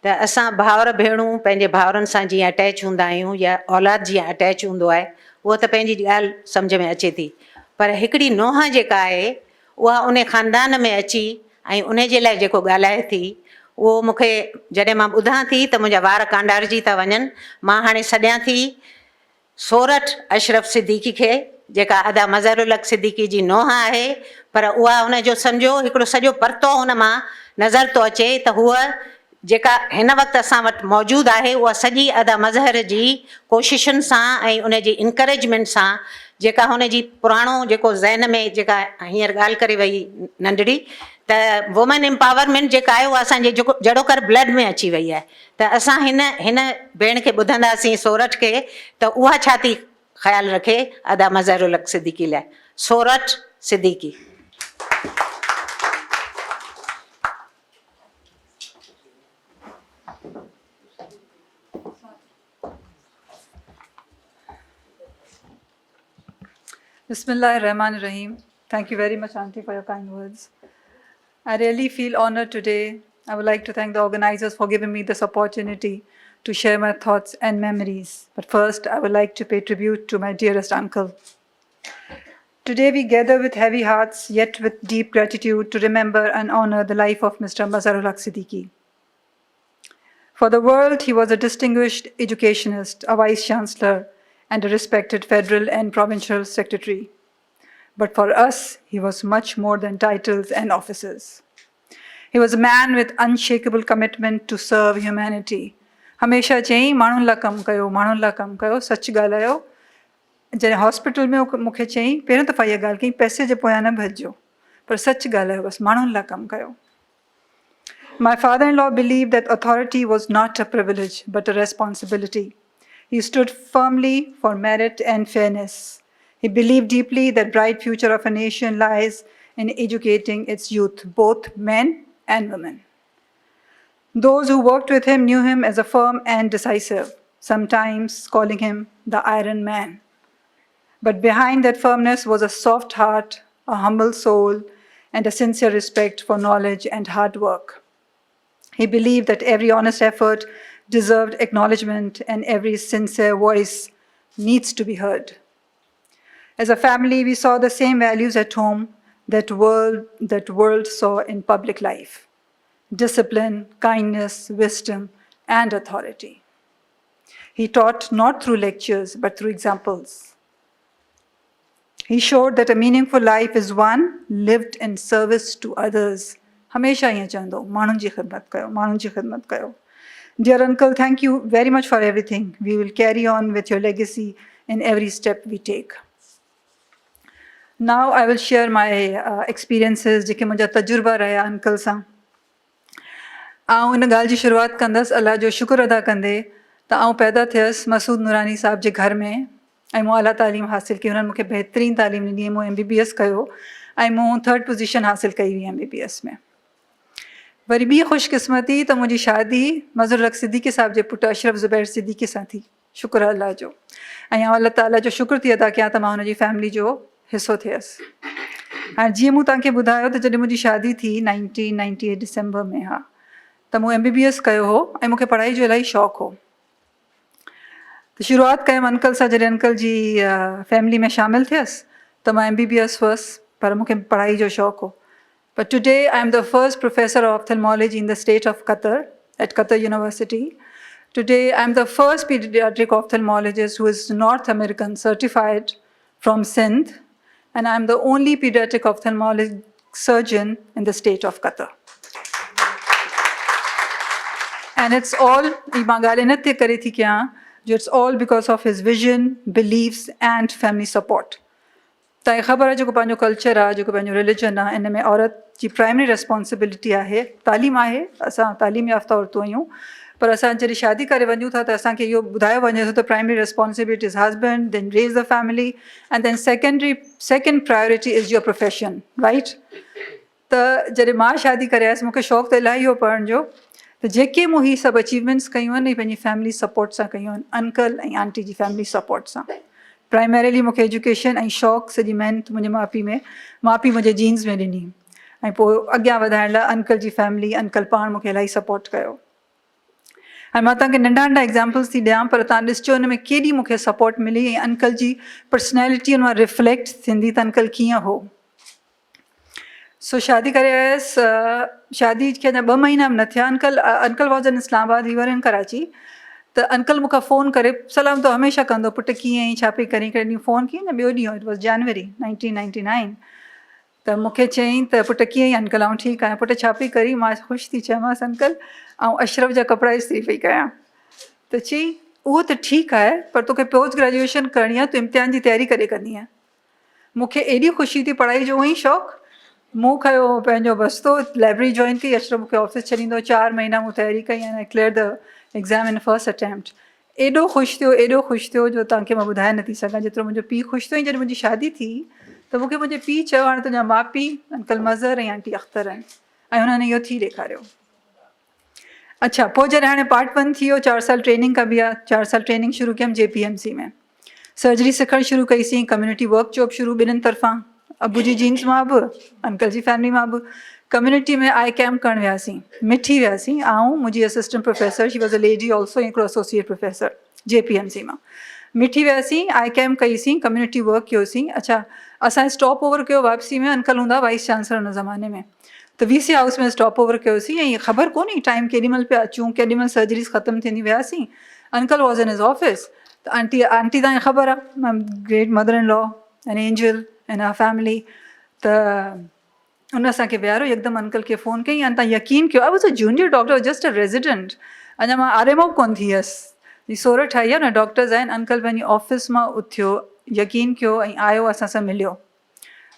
त असां भाउर भेणूं पंहिंजे भाउरनि सां जीअं अटैच हूंदा आहियूं या औलाद जीअं अटैच हूंदो आहे उहो त पंहिंजी ॻाल्हि सम्झ में अचे थी, पर हिकिड़ी नोंहं जेका आहे उहा उन ख़ानदान में अची ऐं उन जे लाइ जेको ॻाल्हाए थी उहो मूंखे जॾहिं मां ॿुधां थी त मुंहिंजा वार कांडारजी था वञनि। मां हाणे सॾियां थी सोरठ अशरफ सिद्दीकी खे, जेका अदा मज़हरुल हक़ सिद्दीकी जी नोंहं आहे, पर उहा हुनजो सम्झो हिकिड़ो सॼो परतो हुन मां नज़र थो अचे त हूअ जेका हिन वक़्तु असां वटि मौजूदु आहे उहा सॼी अदा मज़हर जी कोशिशुनि सां ऐं उन जी इनकरेजमेंट सां जेका हुन जी पुराणो जेको ज़हन में जेका हींअर ॻाल्हि करे वई नंढड़ी त वुमेन एम्पावरमेंट जेका आहे उहा असांजे जेको जड़ो कर ब्लड में अची वई आहे, त असां हिन भेण खे ॿुधंदासीं सोरठ खे त उहा छा थी ख़्यालु रखे अदा मज़हरुल हक़ सिद्दीकी लाइ। Sorath Siddiqui. Bismillah ar-Rahman ar-Rahim. Thank you very much, Auntie, for your kind words. I really feel honored today. I would like to thank the organizers for giving me this opportunity to share my thoughts and memories. But first, I would like to pay tribute to my dearest uncle. Today, we gather with heavy hearts, yet with deep gratitude to remember and honor the life of Mr. Mazharul Haq Siddiqui. For the world, he was a distinguished educationist, a vice chancellor, and a respected federal and provincial secretary. But for us, he was much more than titles and offices. He was a man with unshakable commitment to serve humanity. हमेशा चई माण्हुनि लाइ कमु कयो, माण्हुनि लाइ कमु कयो, सच ॻाल्हायो। जॾहिं हॉस्पिटल में मूंखे चई पहिरियों दफ़ा इहा ॻाल्हि कई, पैसे जे पोयां न भॼिजो, पर सच ॻाल्हायो, बसि माण्हुनि लाइ कमु कयो। My father-in-law believed that authority was not a privilege, but a responsibility. He stood firmly for merit and fairness. He believed deeply that bright future of a nation lies in educating its youth, both men and women. Those who worked with him knew him as a firm and decisive, sometimes calling him the Iron Man. But behind that firmness was a soft heart, a humble soul, and a sincere respect for knowledge and hard work. He believed that every honest effort deserved acknowledgement and every sincere voice needs to be heard. As a family, we saw the same values at home that world saw in public life: discipline, kindness, wisdom, and authority. He taught not through lectures, but through examples. He showed that a meaningful life is one lived in service to others. हमेशा ईअं चवंदो, माण्हुनि जी ख़िदमत कयो, माण्हुनि जी ख़िदमत कयो. Dear uncle, thank you very much for everything. We will carry on with your legacy in every step we take. Now I will share my experiences, जेके मुंहिंजा तजुर्बा रहिया अंकल सां. आउं इन ॻाल्हि जी शुरूआत कंदसि अलाह जो शुक्र अदा कंदे त आउं पैदा थियसि मसूद नूरानी साहिब जे घर में ऐं मूं आला तालीम हासिल कई. हुननि मूंखे बहितरीनु तालीम ॾिनी. मूं MBBS कयो ऐं मूं 3rd पोज़ीशन हासिल कई हुई MBBS में. वरी ॿी ख़ुशकिस्मती त मुंहिंजी शादी मज़हरुल हक़ सिद्दीकी साहिब जे पुटु अशरफ ज़ुबैर सिद्दीकी सां थी. शुक्र अलाह जो. ऐं आउं अलाह ताला जो शुक्र थी अदा कयां त मां हुनजी फैमिली जो हिसो थियसि. हाणे जीअं मूं तव्हांखे ॿुधायो त जॾहिं मुंहिंजी शादी थी 1998 डिसंबर में, हा, त मूं MBBS कयो हो ऐं मूंखे पढ़ाई जो इलाही शौक़ु हो. त शुरूआत कयमि अंकल सां. जॾहिं अंकल जी फैमिली में शामिलु थियसि त मां MBBS हुअसि, पर मूंखे पढ़ाई जो शौक़ु हो. But today I am the first professor of ophthalmology in the state of Qatar at Qatar University. Today I am the first pediatric ophthalmologist who is North American certified from Sindh, and I am the only pediatric ophthalmology surgeon in the state of Qatar. And it's all, it's all because of his vision, beliefs, and family support. तव्हांखे ख़बर आहे जेको पंहिंजो culture आहे, जेको पंहिंजो religion आहे, इन में औरत जी प्राइमरी रिस्पॉन्सिबिलिटी आहे तालीम आहे. असां तालीम याफ़्ता औरतूं आहियूं, पर असां जॾहिं शादी करे वञूं था त असांखे इहो ॿुधायो वञे थो त primary responsibility is husband, then raise the family, and then second priority is your profession, right. त जॾहिं मां शादी करे आयसि मूंखे शौक़ु त इलाही हो पढ़ण जो, त जेके मूं हीअ सभु अचीवमेंट्स कयूं आहिनि पंहिंजी फैमिली सपोर्ट सां कयूं आहिनि, अंकल ऐं आंटी जी फैमिली सपोर्ट सां. प्राइमरीली मूंखे एजुकेशन ऐं शौक़ु सॼी महिनत मुंहिंजे माउ पीउ मुंहिंजे जीन्स में ॾिनी, ऐं पोइ अॻियां वधाइण लाइ अंकल जी फैमिली, अंकल पाण मूंखे इलाही सपोर्ट कयो. ऐं मां तव्हांखे नंढा नंढा एग्ज़ाम्पल्स थी ॾियां, पर तव्हां ॾिसजो हिन में केॾी मूंखे सपोर्ट मिली ऐं अंकल जी पर्सनैलिटी हुन मां रिफ्लेक्ट थींदी त अंकल कीअं हो. सो शादी करे आयसि. शादी खे अञा 2 महीना बि न थिया. अंकल वॉज इन इस्लामाबाद, ही वर इन कराची. त अंकल मूंखां फ़ोन करे सलाम तो हमेशह कंदो, पुटु कीअं आई, छा पई करी. हिकिड़े ॾींहुं फ़ोन कई न, ॿियो ॾींहुं, इट वॉज जनवरी 1999. त मूंखे चयईं त पुटु कीअं आई अंकल, आउं ठीकु आहियां. पुटु छा पई करी. मां ख़ुशि थी चयोमांसि अंकल आउं अशरफ जा कपिड़ा इस्त्री पई कयां. त चई उहो त ठीकु आहे, पर तोखे पोस्ट ग्रेजुएशन करणी आहे, तूं इम्तिहान जी तयारी कॾहिं कंदी आहे. मूंखे एॾी ख़ुशी थी, पढ़ाई जो हुअईं शौक़ु. मूं खयो पंहिंजो बस्तो, लाइब्रेरी जॉइन कई. अशरफ मूंखे ऑफिस छॾींदो. 4 महीना मूं तयारी कई ऐं I clear the exam in first attempt. एॾो ख़ुशि थियो जो तव्हांखे मां ॿुधाए नथी सघां जेतिरो मुंहिंजो पीउ ख़ुशि थियो. जॾहिं मुंहिंजी शादी थी त मूंखे मुंहिंजे पीउ चयो, हाणे तुंहिंजा माउ पीउ अंकल मज़हर ऐं आंटी अख़्तर आहिनि, ऐं हुननि इहो थी ॾेखारियो. अच्छा, पोइ जॾहिं हाणे पार्ट 1 थी वियो, 4 साल ट्रेनिंग कबी आहे. 4 साल ट्रेनिंग शुरू कयमि JPMC में. सर्जरी सिखणु शुरू कईसीं. कम्युनिटी वर्क जॉब शुरू ॿिन्हिनि तरफ़ां, अबू जी जीन्स मां बि, अंकल जी फैमिली मां बि. कम्युनिटी में आई कैम्प करणु वियासीं, मिठी वियासीं. आऊं मुंहिंजी assistant professor, she was a lady also, हिकिड़ो एसोसिएट प्रोफेसर JPMC मां. मिठी वियासीं, आई कैम्प कईसीं, कम्युनिटी वर्क कयोसीं. अच्छा, असां स्टॉप ओवर कयो वापसी में. अंकल हूंदा वाइस चांसलर हुन ज़माने में, त VC हाउस में स्टॉप ओवर कयोसीं. ऐं ख़बर कोन्हे टाइम केॾी महिल पिया अचूं, केॾी महिल सर्जरीज़ ख़तमु थींदी. वियासीं, uncle was in his office. त आंटी तव्हांखे ख़बर आहे, my great mother in law an angel and our family. त उन असांखे विहारो. यकदमि अंकल खे फ़ोन कई. ऐं तव्हां यकीन कयो, I was a junior doctor, just a resident. अञा मां RMO बि कोन्ह थी हुयसि. सोरठ आई आहे न, डॉक्टर्स आहिनि. अंकल पंहिंजी ऑफिस मां उथियो, यकीन कयो, ऐं आयो, असां सां मिलियो.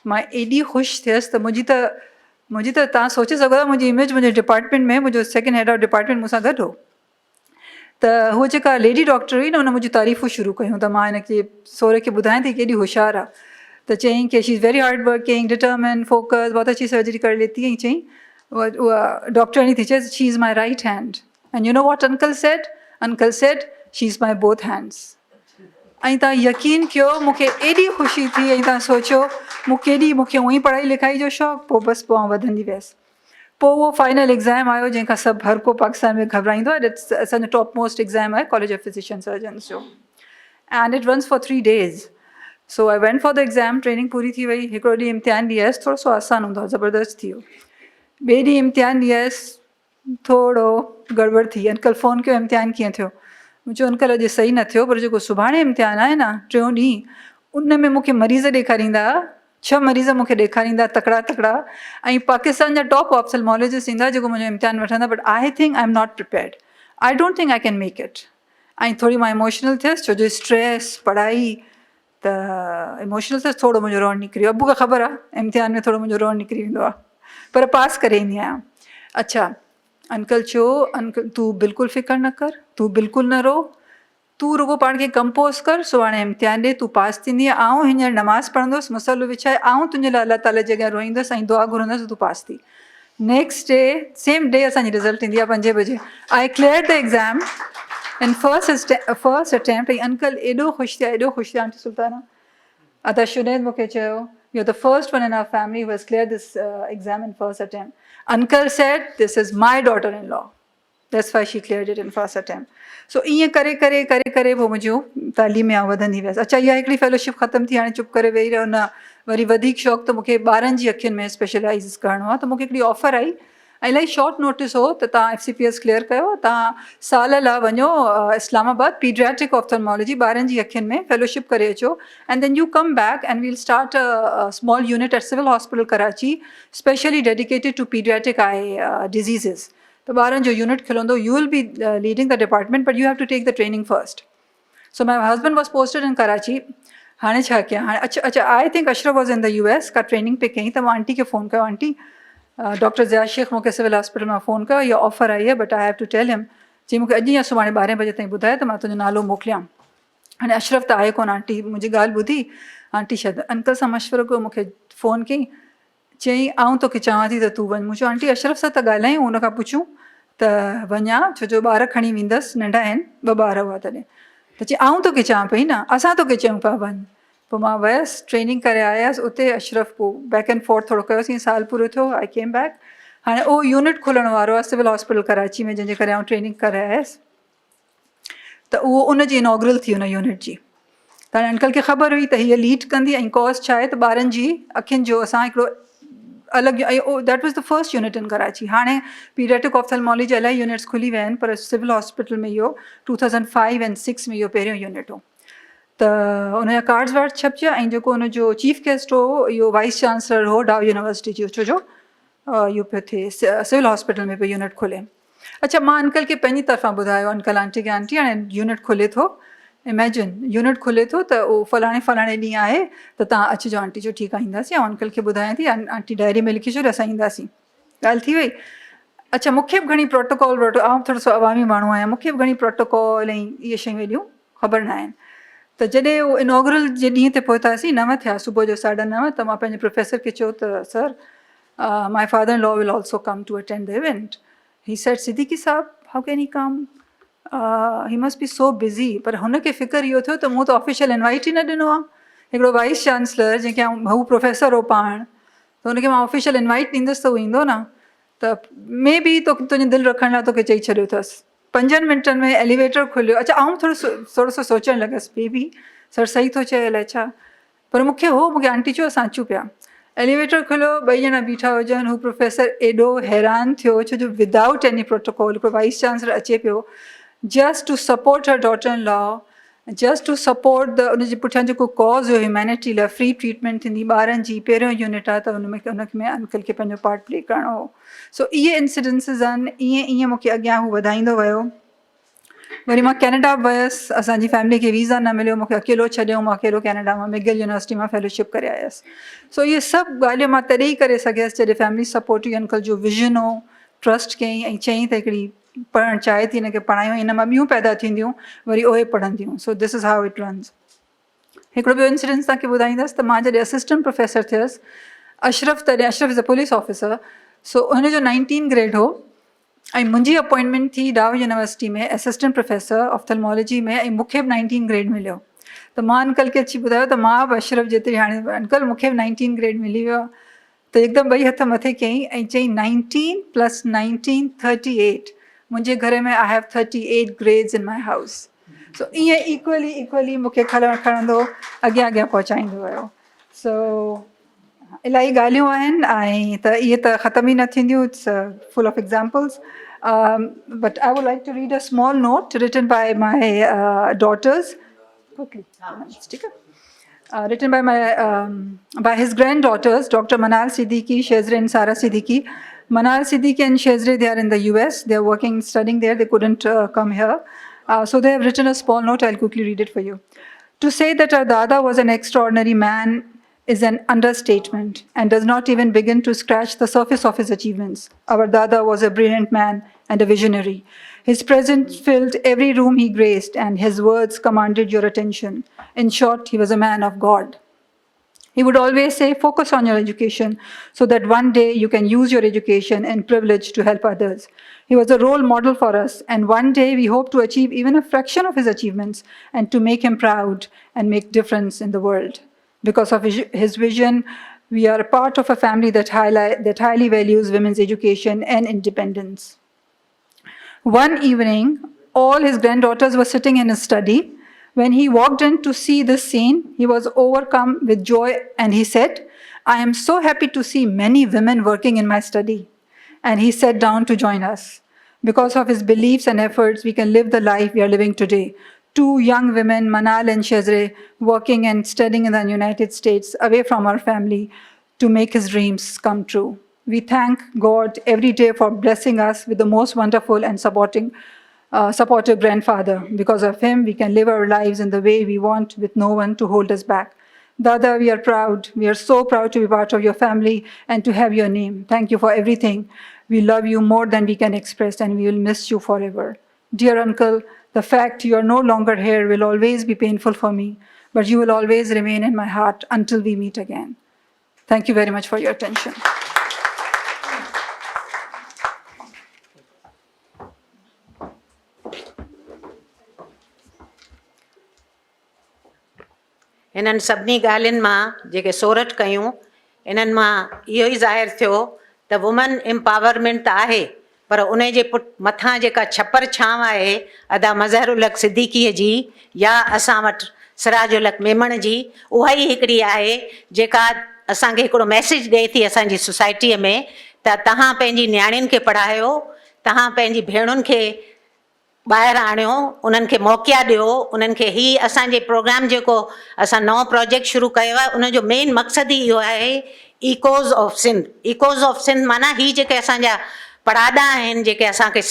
मां एॾी ख़ुशि थियसि त मुंहिंजी त तव्हां सोचे सघो था, मुंहिंजी इमेज मुंहिंजे डिपार्टमेंट में, मुंहिंजो सेकेंड हेड ऑफ डिपार्टमेंट मूंसां गॾु हो. त हूअ जेका लेडी डॉक्टर हुई न, हुन मुंहिंजी तारीफ़ूं शुरू कयूं. त मां हिनखे सोरे खे ॿुधायां थी केॾी होशियारु आहे. त चयईं कि she is very hard working, determine, focus, बहुत अच्छी सर्जरी करे लेती. ऐं चयईं उहा डॉक्टरनी थी चए, she is my right hand. And you know what uncle said? Uncle said, she is my both hands. ऐं तव्हां यकीन कयो मूंखे एॾी ख़ुशी थी ऐं तव्हां सोचो मूंखे उअई पढ़ाई लिखाई जो शौक़ु, पोइ बसि पोइ वधंदी वियसि। पोइ उहो फाइनल एग्ज़ाम आयो जंहिंखां सभु हर को पाकिस्तान में घबराईंदो आहे। असांजो टॉप मोस्ट एग्ज़ाम आहे कॉलेज ऑफ फिजिशियन सर्जन्स जो, and it runs for 3 days। So I went for the exam, training पूरी थी वई, हिकिड़ो ॾींहुं इम्तिहान ॾियसि, थोरो सो आसानु हूंदो आहे, ज़बरदस्त थी वियो। ॿिए ॾींहुं इम्तिहान ॾियसि, थोरो गड़बड़ थी, अंकल फ़ोन कयो इम्तिहान कीअं थियो? मूं चयो अंकल अॼु सही न थियो, पर जेको सुभाणे इम्तिहान आहे न 3 ॾींहुं, उन में मूंखे मरीज़ ॾेखारींदा, 6 मरीज़ मूंखे ॾेखारींदा तकड़ा तकड़ा, ऐं पाकिस्तान जा टॉप ऑप्थेल्मोलॉजिस्ट ईंदा जेको मुंहिंजो इम्तिहान वठंदा, but I think I am not prepared, I don't think I can make it. ऐं थोरी मां इमोशनल थियसि, छो जो स्ट्रेस पढ़ाई, त इमोशनल थियसि, थोरो मुंहिंजो रोअणु निकिरी वियो। अबू खे ख़बर आहे इम्तिहान में थोरो मुंहिंजो रोअणु निकिरी वेंदो आहे, पर पास करे ईंदी आहियां। अच्छा, अंकल चयो अंकल तूं बिल्कुलु फ़िक्रु न कर, तूं बिल्कुलु न रो, तूं रुगो पाण खे कंपोज़ कर, सुभाणे इम्तिहान ॾे, तूं पास थींदी। आउं हींअर नमाज़ पढ़ंदुसि, मसलो विछाए, आउं तुंहिंजे लाइ अलाह ताला जे अॻियां रोईंदुसि ऐं दुआ घुरंदुसि, तूं पास थी। नेक्स्ट डे सेम डे असांजी रिज़ल्ट ईंदी आहे 5 बजे। I clear the exam in first attempt. ऐं अंकल एॾो ख़ुशि थिया, एॾो ख़ुशि थिया। आंटी सुल्ताना अदा शुनैद मूंखे चयो you are the first one in our family who has clear this exam in first attempt. Uncle said this is my daughter in law, that's why she cleared it in first attempt. So ईअं करे करे करे करे पोइ मुंहिंजो तालीम में वधंदी वियसि। अच्छा, इहा हिकिड़ी फेलोशिप ख़तमु थी, हाणे चुप करे वेही रहियो न, वरी वधीक शौक़ु त मूंखे ॿारनि जी अखियुनि में स्पेशलाइज़ करिणो आहे। त मूंखे हिकिड़ी ऑफर आई ऐं इलाही शॉर्ट नोटिस हो, त तव्हां FCPS क्लियर कयो, तव्हां साल लाइ वञो इस्लामाबाद, पीडियाट्रिक ऑप्थेल्मोलॉजी ॿारनि जी अखियुनि में फेलोशिप करे अचो, and then you come back and we'll start a small unit at civil hospital Karachi specially dedicated to paediatric eye diseases. तो ॿारनि जो यूनिट खुलंदो, you will be leading the department, but you have to take the training first. So my husband was posted in Karachi. हाणे छा कयां? हाणे अच्छा I think Ashraf was in the US का ट्रेनिंग पे कयईं, त मां आंटी खे फ़ोन कयो, आंटी डॉक्टर ज़िया शेख मूंखे सिविल हॉस्पिटल मां फ़ोन कयो, इहा ऑफर आई आहे, but I have to tell him. चई मूंखे अॼु या सुभाणे 12 बजे ताईं ॿुधाए त मां तुंहिंजो नालो मोकिलियां। हाणे अशरफ त आहे कोन। आंटी मुंहिंजी ॻाल्हि ॿुधी, आंटी शायदि अंकल सां मशवरो कयो, मूंखे फ़ोन कयईं, चयईं आउं तोखे चवां थी त तूं वञ। मूं चयो आंटी अशरफ सां त ॻाल्हायूं, हुन खां पुछूं त वञा, छो जो ॿार खणी वेंदसि, नंढा आहिनि, 2 ॿार हुआ तॾहिं। त चई आउं तोखे चवां पई न, असां तोखे चयूं पिया वञ। पोइ मां वियसि, ट्रेनिंग करे आयसि उते। अशरफ पोइ बैक एंड फोर्थ थोरो कयोसीं, साल पूरो थियो, आई केम बैक। हाणे उहो यूनिट खुलण वारो आहे सिविल हॉस्पिटल कराची में, जंहिंजे करे आउं ट्रेनिंग करे आयसि। त उहो उनजी इनॉग्रल थी, उन यूनिट जी। त हाणे अंकल खे ख़बर हुई त हीअ लीड कंदी, ऐं कॉज़ छा आहे त ॿारनि जी अखियुनि जो असां हिकिड़ो अलॻि, ऐं that was the first unit in Karachi. हाणे पीडियाट्रिक ऑप्थेल्मोलॉजी जा इलाही यूनिट्स खुली विया आहिनि, पर सिविल हॉस्पिटल में इहो 2005 ऐं 6 में इहो पहिरियों यूनिट हो। त उनजा कार्ड्स वार्ड्स छपजिया, ऐं जेको उनजो चीफ गेस्ट हो इहो वाइस चांसलर हो डाउ यूनिवर्सिटी जो, छो जो इहो पियो थिए सिविल हॉस्पिटल में पियो यूनिट खुले। अच्छा, मां अंकल खे पंहिंजी तरफ़ां ॿुधायो, अंकल आंटी खे, आंटी हाणे यूनिट खुले थो, इमेजिन यूनिट खुले थो, त उहो फलाणे ॾींहुं आहे, त तव्हां अचिजो। आंटी जो ठीकु आहे, ईंदासीं। ऐं अंकल खे ॿुधायां थी, आंटी डायरी में लिखी छॾियो, असां ईंदासीं। ॻाल्हि थी वई। अच्छा, मूंखे बि घणी प्रोटोकॉल आउं थोरो सो अवामी माण्हू आहियां, मूंखे बि घणी प्रोटोकॉल ऐं इहे शयूं हेॾियूं ख़बर न आहिनि। त जॾहिं उहो इनॉग्रल जे ॾींहं ते पहुतासीं, 9 थिया, सुबुह जो 9:30, त मां पंहिंजे प्रोफेसर खे चयो त sir my father in law will also come to attend the event. He said Siddiqui sahab how can he come, he must be so busy. पर हुनखे फ़िक्र इहो थियो त मूं त ऑफिशियल इनवाइट ई न ॾिनो आहे। हिकिड़ो वाइस चांसलर जंहिंखे हू प्रोफेसर हो पाण, त हुनखे मां ऑफिशियल इनवाइट ॾींदसि त उहो ईंदो न। त मे बी तुंहिंजी दिलि रखण लाइ तोखे चई छॾियो अथसि। 5 मिंटनि में एलिवेटर खुलियो। अच्छा, आउं थोरो सो सोचणु लॻसि, बेबी सर सही थो चए अलाए छा, पर मूंखे आंटी चयो असां अचूं पिया। एलिवेटर खुलियो, 2 ॼणा बीठा हुजनि, हू प्रोफेसर एॾो हैरान थियो, छो जो विदाउट एनी प्रोटोकॉल हिकिड़ो वाइस चांसलर अचे पियो just to support her daughter in law, just to support the उनजे पुठियां जेको कॉज़ हुयो ह्यूमैनिटी लाइ, फ्री ट्रीटमेंट थींदी ॿारनि जी, पहिरियों यूनिट आहे, त उनमें अंकल खे पंहिंजो पार्ट प्ले करिणो हो। सो इहे इंसिडेंसिस आहिनि, ईअं मूंखे अॻियां हू वधाईंदो वियो। वरी मां कैनेडा वियसि, असांजी फैमिली खे वीज़ा न मिलियो, मूंखे अकेलो छॾियो, मां अकेलो कैनेडा मां मिगिल यूनिवर्सिटी मां फेलोशिप करे आयसि। सो इहे सभु ॻाल्हियूं मां तॾहिं ई करे सघियसि जॾहिं फैमिली सपोर्ट हुई, अंकल जो विज़न हो, ट्रस्ट कयईं ऐं चयईं त हिकिड़ी पढ़णु चाहे थी, हिनखे पढ़ायूं, इन मां ॿियूं पैदा थींदियूं, वरी उहे पढ़ंदियूं। So this is how it runs. हिकिड़ो ॿियो इंसिडेंस तव्हांखे ॿुधाईंदसि, त मां जॾहिं असिस्टेंट प्रोफेसर थियसि, Ashraf is a police officer, so हुनजो 19 ग्रेड हो, ऐं मुंहिंजी अपॉइंटमेंट थी डाउ यूनिवर्सिटी में असिस्टेंट प्रोफेसर ऑप्थेल्मोलॉजी में, ऐं मूंखे बि 19 ग्रेड मिलियो। त मां अंकल खे अची ॿुधायो त मां बि अशरफ जेतिरी हाणे अंकल मूंखे बि 19 ग्रेड मिली वियो आहे। त एकदमि ॿई हथ मथे कयईं ऐं चयईं 19 + 19 38। मुंहिंजे घर में आई हैव 38 ग्रेड्स इन माई हाउस। सो ईअं इक्वली मूंखे खणंदो अॻियां पहुचाईंदो वियो। सो इलाही ॻाल्हियूं आहिनि ऐं त इहे त ख़तम ई न थींदियूं। It's full of examples. But I would like to read a small note written by my daughters. Quickly. Written by his granddaughters, Dr. Manal Siddiqui, Shezre and Sara Siddiqui. Manal Siddiqui and Shezre, they are in the US. They are working, studying there. They couldn't come here. So they have written a small note. I'll quickly read it for you. To say that our Dada was an extraordinary man is an understatement and does not even begin to scratch the surface of his achievements. Our Dada was a brilliant man and a visionary. His presence filled every room he graced, and his words commanded your attention. In short, he was a man of God. He would always say, focus on your education so that one day you can use your education and privilege to help others. He was a role model for us, and one day we hope to achieve even a fraction of his achievements and to make him proud and make difference in the world. Because of his vision, we are a part of a family that highly values women's education and independence. One evening, all his granddaughters were sitting in his study. When he walked in to see this scene, he was overcome with joy and he said, I am so happy to see many women working in my study. And he sat down to join us. Because of his beliefs and efforts, we can live the life we are living today. Two young women, Manal and Shezre, working and studying in the United States, away from our family, to make his dreams come true. We thank God every day for blessing us with the most wonderful and supportive grandfather. Because of him, we can live our lives in the way we want with no one to hold us back. Dada, we are proud. We are so proud to be part of your family and to have your name. Thank you for everything. We love you more than we can express, and we will miss you forever. Dear uncle, the fact you are no longer here will always be painful for me, but you will always remain in my heart until we meet again. Thank you very much for your attention. इन्हनि सभिनी ॻाल्हियुनि मां जेके सोरठ कयूं, इन्हनि मां इहो ई ज़ाहिर थियो त वुमन एम्पावरमेंट त आहे, पर उन जे मथां जेका छपर छांव आहे अदा मज़हरुल हक़ सिद्दीक़ीअ जी या असां वटि सिराजुल हक़ मेमण जी, उहा ई हिकिड़ी आहे जेका असांखे हिकिड़ो मैसेज ॾिए थी असांजी सोसाइटीअ में त तव्हां पंहिंजी नियाणियुनि खे पढ़ायो, तव्हां पंहिंजी भेणुनि खे ॿाहिरि आणियो, उन्हनि खे मौक़िया ॾियो, उन्हनि खे ही असांजे प्रोग्राम जेको असां नओं प्रोजेक्ट शुरू कयो आहे उनजो मेन मक़सदु ई इहो आहे, echoes of Sindh. Echoes of Sindh माना ही जेके असांजा पड़ाॾा आहिनि, जेके असांखे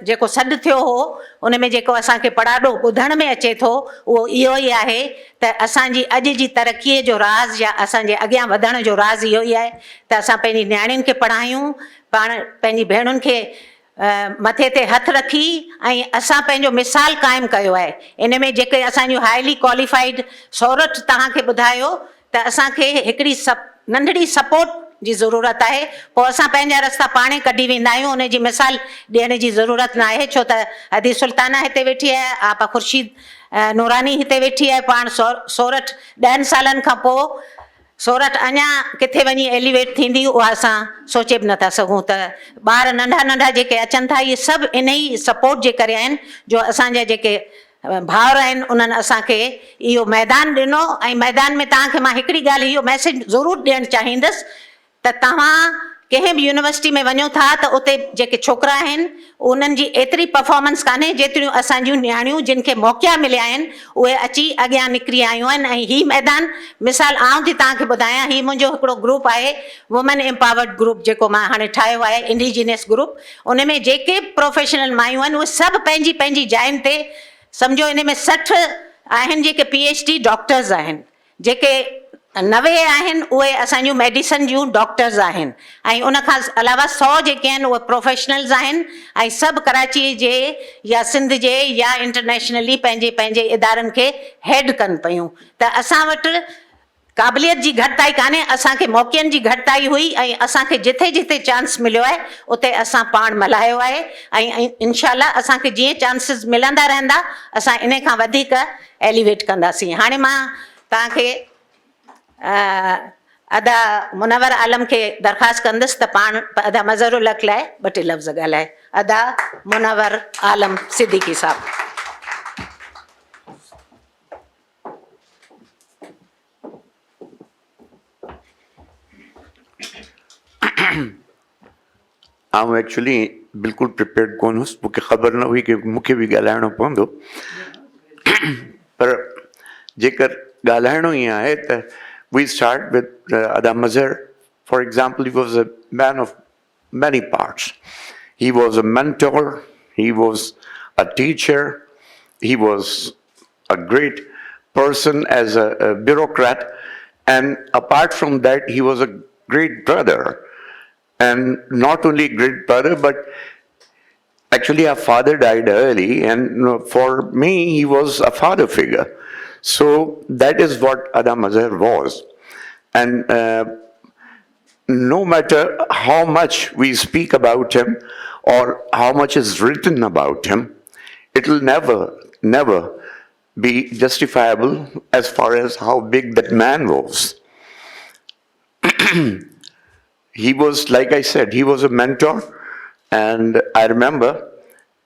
जेको सॾु थियो हो उन में जेको असांखे पड़ाॾो ॿुधण में अचे थो उहो इहो ई आहे त असांजी अॼु जी तरक़ीअ जो राज़ या असांजे अॻियां वधण जो राज़ इहो ई आहे त असां पंहिंजी नियाणियुनि खे पढ़ायूं, पाण पंहिंजी भेणुनि खे मथे ते हथ रखी ऐं असां पंहिंजो मिसाल क़ाइमु कयो आहे। इन में जेके असांजूं हाईली क्वालिफाइड सोरठ तव्हांखे ॿुधायो त असांखे हिकिड़ी नंढड़ी सपोर्ट जी ज़रूरत आहे, पोइ असां पंहिंजा रस्ता पाणे कढी वेंदा आहियूं, उन जी मिसाल ॾियण जी ज़रूरत न आहे। छो त हदी सुल्ताना हिते वेठी आहे, आपा खुर्शीद नूरानी हिते वेठी आहे, पाण सोरठ 10 सालनि खां पोइ सोरठ अञा किथे वञी एलिवेट थींदी उहा असां सोचे बि नथा सघूं। त ॿार नंढा नंढा जेके अचनि था इहे सभु इन ई सपोर्ट जे करे आहिनि जो असांजा जेके भाउर आहिनि उन्हनि असांखे इहो मैदान ॾिनो। ऐं मैदान में तव्हांखे मां हिकिड़ी ॻाल्हि इहो मैसेज ज़रूरु ॾियणु चाहींदसि त तव्हां कंहिं बि यूनिवर्सिटी में वञो था त उते जेके छोकिरा आहिनि उन्हनि जी एतिरी परफॉर्मेंस कान्हे जेतिरियूं असांजूं नियाणियूं जिन खे मौक़िया मिलिया आहिनि उहे अची अॻियां निकिरी आयूं आहिनि। ऐं हीउ मैदान मिसाल आउं थी तव्हांखे ॿुधायां, हीउ मुंहिंजो हिकिड़ो ग्रुप आहे वुमेन एम्पावर्ड ग्रुप जेको मां हाणे ठाहियो आहे, इंडिजिनियस ग्रुप। उन में जेके प्रोफेशनल मायूं आहिनि उहे सभु पंहिंजी पंहिंजी जाइनि ते, सम्झो इन में 60 आहिनि जेके PhD डॉक्टर्स आहिनि, जेके 90 आहिनि उहे असांजूं मेडिसन जूं डॉक्टर्स आहिनि, ऐं उन खां अलावा 100 जेके आहिनि उहे प्रोफेशनल्स आहिनि, ऐं सभु कराची जे या सिंध जे या इंटरनेशनली पंहिंजे पंहिंजे इदारनि खे हेड कनि पियूं। त असां वटि क़ाबिलियत जी घटिताई कान्हे, असांखे मौक़नि जी घटिताई हुई ऐं असांखे जिथे जिथे चांस मिलियो आहे उते असां पाण मल्हायो आहे ऐं इंशाअल्लाह असांखे जीअं चांसिस मिलंदा रहंदा असां इन खां वधीक एलिवेट कंदासीं। हाणे मां तव्हांखे अदा मुनवर आलम खे दरख़्वास्त कंदसि त पाण अदा मज़हरुल हक़ लाइ ॿ टे लफ़्ज़ ॻाल्हाए। अदा मुनवर आलम सिद्दीकी साहब। आउं एक्चुअली बिल्कुलु प्रिपेयर्ड कोन हुउसि, मूंखे ख़बर न हुई कि मूंखे बि ॻाल्हाइणो पवंदो, पर जेकर ॻाल्हाइणो ई आहे त वी स्टार्ट विद अदा Mazhar. For example, he was a man of many parts. He was a mentor, he was a teacher, he was a great person as a bureaucrat, and apart from that, he was a great brother. And not only great brother, but actually our father died early, and for me, he was a father figure. So that is what Ada Mazhar was. And no matter how much we speak about him or how much is written about him, it will never be justifiable as far as how big that man was. He was, like I said, he was a mentor. And I remember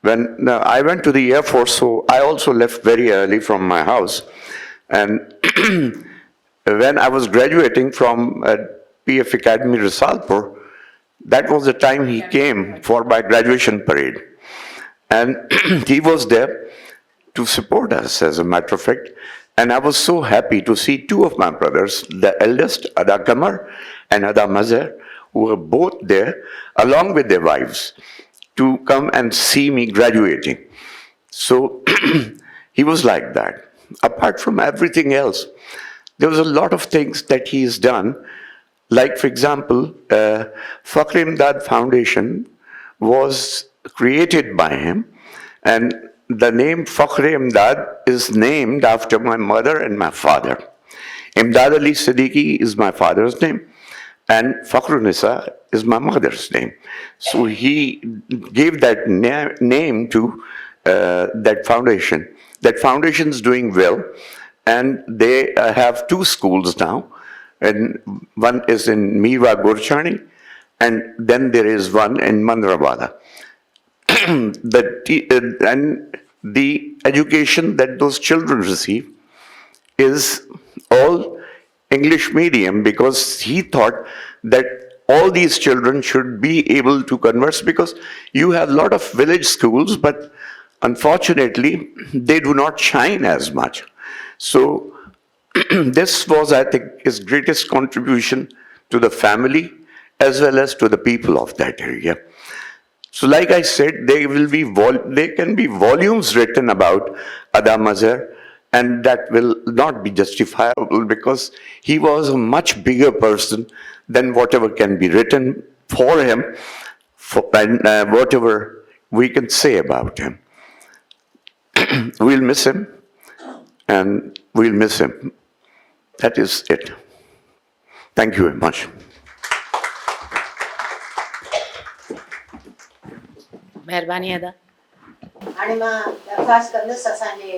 when I went to the Air Force, so I also left very early from my house. And when I was graduating from PF Academy Risalpur, that was the time he came for my graduation parade. And he was there to support us, as a matter of fact. And I was so happy to see two of my brothers, the eldest, Ada Kamar and Ada Mazhar, who were both there, along with their wives, to come and see me graduating. So he was like that. Apart from everything else, there was a lot of things that he's done. Like, for example, Fakhr Imdad Foundation was created by him, and the name Fakhr Imdad is named after my mother and my father. Imdad Ali Siddiqui is my father's name, and Fakhrunisa is my mother's name. So he gave that name to that foundation. That foundation is doing well, and they have two schools now. And one is in Meerwa Gurchani, and then there is one in Mandrawala. And the education that those children receive is all English medium, because he thought that all these children should be able to converse, because you have a lot of village schools, but unfortunately, they do not shine as much. So this was, I think, his greatest contribution to the family as well as to the people of that area. So like I said, there can be volumes written about Ada Mazhar, and that will not be justifiable, because he was a much bigger person than whatever can be written for him, and whatever we can say about him. We'll miss him, and we'll miss him. That is it. Thank you very much. महिरबानी अदा। हाणे मां दरख़्वास्त कंदसि असांजे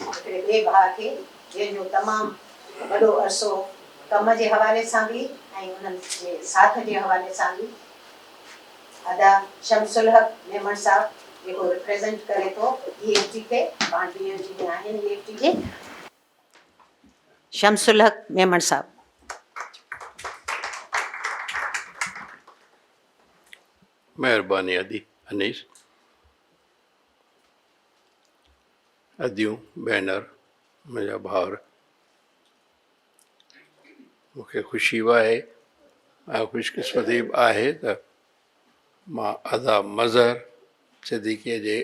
हिकिड़े ॿिए भाउ खे, जंहिंजो तमामु वॾो अरसो कम जे हवाले सां बि ऐं उन्हनि जे साथ जे हवाले सां बि, अदा शमसुल हक मेमण साहब, जेको रिप्रेज़ेंट करे थो EFT खे, पाण BFG में आहिनि EFT जे, शमसुल हक मेमण साहब। महिरबानी अदी अनीस। अदियूं भेनर, मुंहिंजा भाउर, मूंखे ख़ुशी आहे ऐं ख़ुशकिस्मती बि आहे त मां अदा मज़हर सिद्दीकीअ जे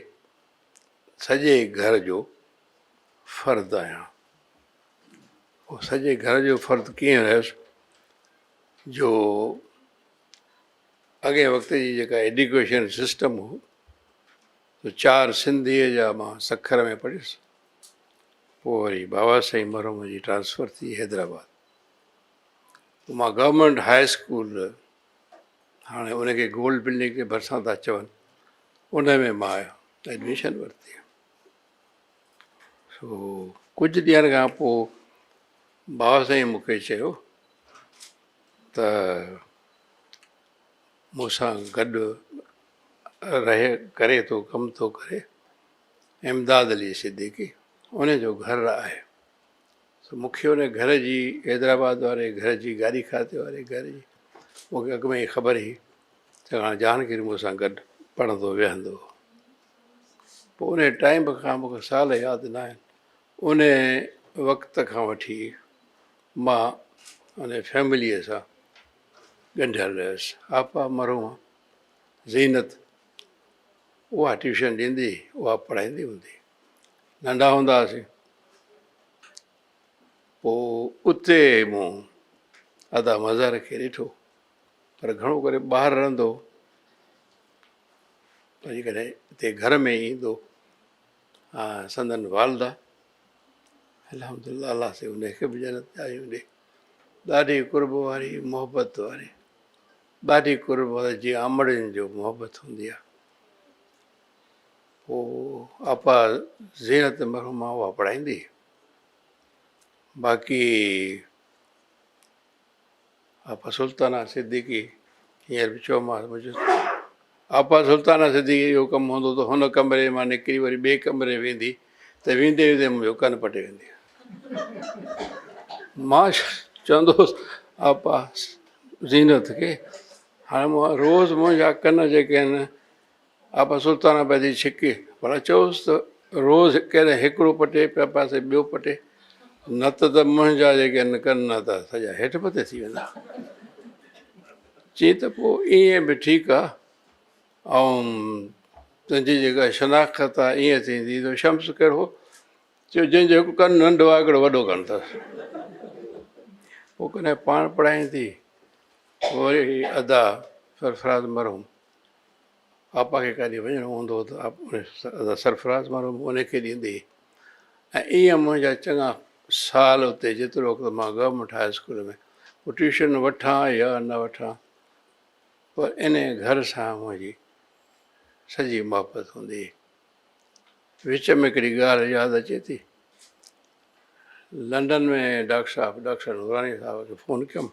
सॼे घर जो फ़र्दु आहियां। उहो सॼे घर जो फ़र्दु कीअं रहियुसि, जो अॻे वक़्त जी जेका एजुकेशन सिस्टम हो, तो 4 सिंधीअ जा मां सखर में पढ़ियुसि, पोइ वरी बाबा साईं मरहूम जी ट्रांसफ़र थी हैदराबाद। मां गवर्नमेंट हाई स्कूल हाणे उनखे गोल्ड बिल्डिंग जे भरिसां था चवनि उन में मां एडमिशन वरिती। सो कुझु ॾींहंनि खां पोइ बाबा साईं मूंखे चयो त मूंसां गॾु रहे करे थो कमु थो करे इमदाद अली सिद्दीकी, उन जो घरु आहे। सो मूंखे उन घर जी हैदराबाद वारे घर जी गाॾी खाते वारे घर जी मूंखे अॻु में ई ख़बर हुई चङा जहांगीर मूंसां गॾु पढ़ंदो विहंदो। पोइ उन टाइम खां मूंखे साल यादि न आहिनि, उन वक़्त खां वठी मां उन फैमिलीअ सां ॻंढियल रहियुसि। आपा मरहूम ज़ीनत उहा ट्यूशन ॾींदी, उहा पढ़ाईंदी हूंदी। नंढा हूंदा हुआसीं पोइ उते मूं अदा मज़ार खे ॾिठो, पर घणो करे ॿाहिरि रहंदो, वरी कॾहिं हिते घर में ईंदो। संदन वालदा अल्हम्दुलिल्लाह अलाह से उनखे बि जन्नत ॾियारी ॾे, ॾाढी कुर्ब वारी मोहबत वारी, ॾाढी कुर्ब वारी जीअं अमड़ियुनि जो मोहबत हूंदी आहे। पोइ आपा ज़ीनत मरहुमा उहा पढ़ाईंदी। बाक़ी आपा सुल्ताना सिद्दीकी हींअर बि चयोमांसि मुंहिंजो आपा सुल्ताना सिद्दीकी जो कमु हूंदो त हुन कमरे मां निकिरी वरी ॿिए कमरे वेंदी त वेंदे वेंदे मुंहिंजो कनु पटे वेंदी। मां चवंदो हुउसि आपा ज़ीनत खे, हाणे मां रोज़ु मुंहिंजा कन जेके आहिनि आपा सुल्ताना पैदी छिके, भला चयोसि त रोज़ु कॾहिं हिकिड़ो पटे पिया पासे ॿियो पटे, न त मुंहिंजा जेके आहिनि कन त सॼा हेठि मथे थी वेंदा। चई त पोइ ईअं बि ठीकु आहे, ऐं तुंहिंजी जेका शनाख़त आहे ईअं थींदी त शम्स कहिड़ो चयो जंहिंजो हिकु कनु नंढो आहे हिकिड़ो वॾो कनु अथसि। पोइ कॾहिं पाण पढ़ाईंदी, वरी अदा सरफराज़ मरहूम आपा खे काॾे वञिणो हूंदो त अदा सरफराज़ मरहूम उनखे ॾींदी। ऐं ईअं मुंहिंजा चङा साल उते जेतिरो वक़्तु मां गवर्नमेंट हाई स्कूल में पोइ ट्यूशन वठां या न वठां, पर इन घर सां मुंहिंजी सॼी मोहबत हूंदी। विच में हिकिड़ी ॻाल्हि यादि अचे थी, लंडन में डॉक्टर नूरानी साहब खे फ़ोन कयुमि,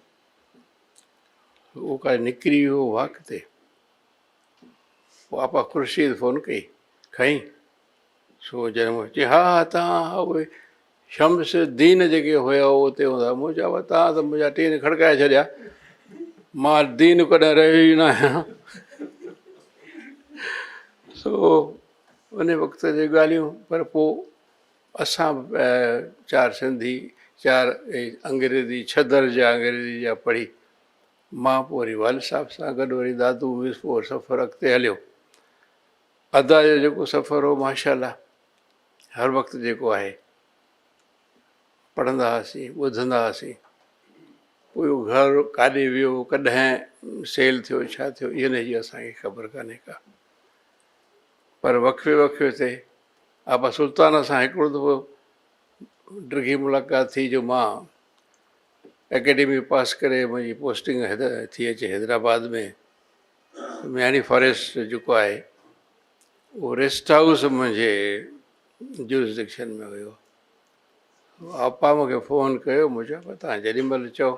उहो काॾे निकिरी वियो वाक ते। पोइ आपा ख़ुर्शीद फ़ोन कई, खईं सो जॾहिं चई हा हा तव्हां उहे शम्स दीन जेके हुया उते हूंदा। मूं चयो तव्हां त मुंहिंजा टीन खड़काए छॾिया, मां दीन कॾहिं रहियो ई न आहियां। सो उन वक़्त जी ॻाल्हियूं, पर पोइ असां चारि सिंधी, चारि अंग्रेज़ी, 6 दर्जा अंग्रेज़ी जा पढ़ी, मां पोइ वरी वालिद साहिब सां गॾु वरी दादू विस्फोट सफ़र अॻिते हलियो। अदा जो जेको सफ़र हो माशाअल्लाह हर वक़्तु जेको आहे पढ़ंदा हुआसीं, ॿुधंदा हुआसीं। पोइ इहो घरु काॾे वियो, कॾहिं सेल थियो, छा थियो, इन जी असांखे ख़बर कान्हे का। पर वक़्फ़े वक़्फ़े ते आपा सुल्ताना सां हिकिड़ो दफ़ो डिघी मुलाक़ात थी, जो मां एकेडमी पास करे मुंहिंजी पोस्टिंग थी अचे हैदराबाद में, मियानी फॉरेस्ट जेको आहे उहो रेस्ट हाउस मुंहिंजे जुरिसडिक्शन में हुयो। आपा मूंखे फ़ोन कयो, मूं चयो तव्हां जेॾी महिल चओ।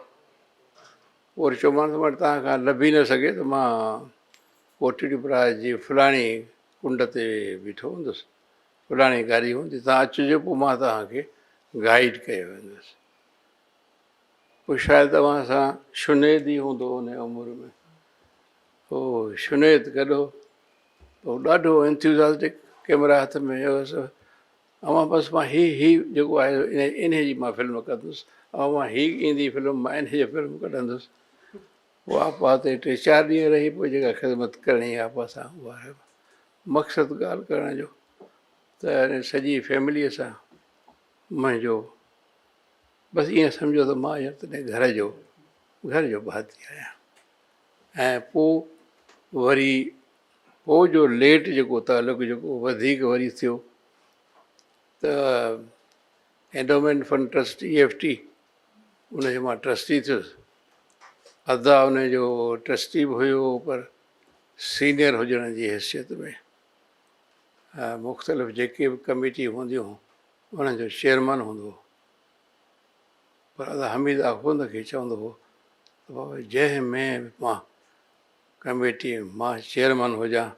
पोइ चयोमांसि वटि तव्हां खां लभी न सघे त मां कोटड़ी प्राज जी फलाणी कुंड ते बीठो हूंदुसि, फलाणी गाॾी हूंदी, तव्हां अचिजो, पोइ मां तव्हांखे गाइड कयो वेंदुसि। पोइ शायदि तव्हां सां शुनेद ई हूंदो उन उमिरि में। पोइ शुनेद गॾो पोइ ॾाढो एंथ्यूज़ास्टिक कैमरा हथ में हुयोसि, अवां बसि मां हीउ जेको आहे इन जी मां फिल्म कंदुसि, ऐं मां हीअ ईंदी फिल्म मां इन जी फिल्म कढंदुसि। पोइ आपा ते 3-4 ॾींहं रही, पोइ जेका ख़िदमत करणी आहे आपा सां उहा आहे। मक़सदु ॻाल्हि करण जो त सॼी फैमिलीअ सां मुंहिंजो बसि ईअं सम्झो त मां हींअर तॾहिं घर जो भाती आहियां। ऐं पोइ वरी पोइ जो लेट जेको तालुक़ु जेको वधीक वरी थियो त एंडोमेंट फंड ट्रस्ट EFT उनजो मां ट्रस्टी थियुसि। अदा उन जो ट्रस्टी बि हुयो, पर सीनियर हुजण जी हैसियत में मुख़्तलिफ़ जेके बि कमेटी हूंदियूं उन्हनि जो चेयरमैन हूंदो हो। पर अदा हमीद आख़ुंद खे चवंदो हो त बाबा जंहिं में मां कमेटी मां चेयरमैन हुजां,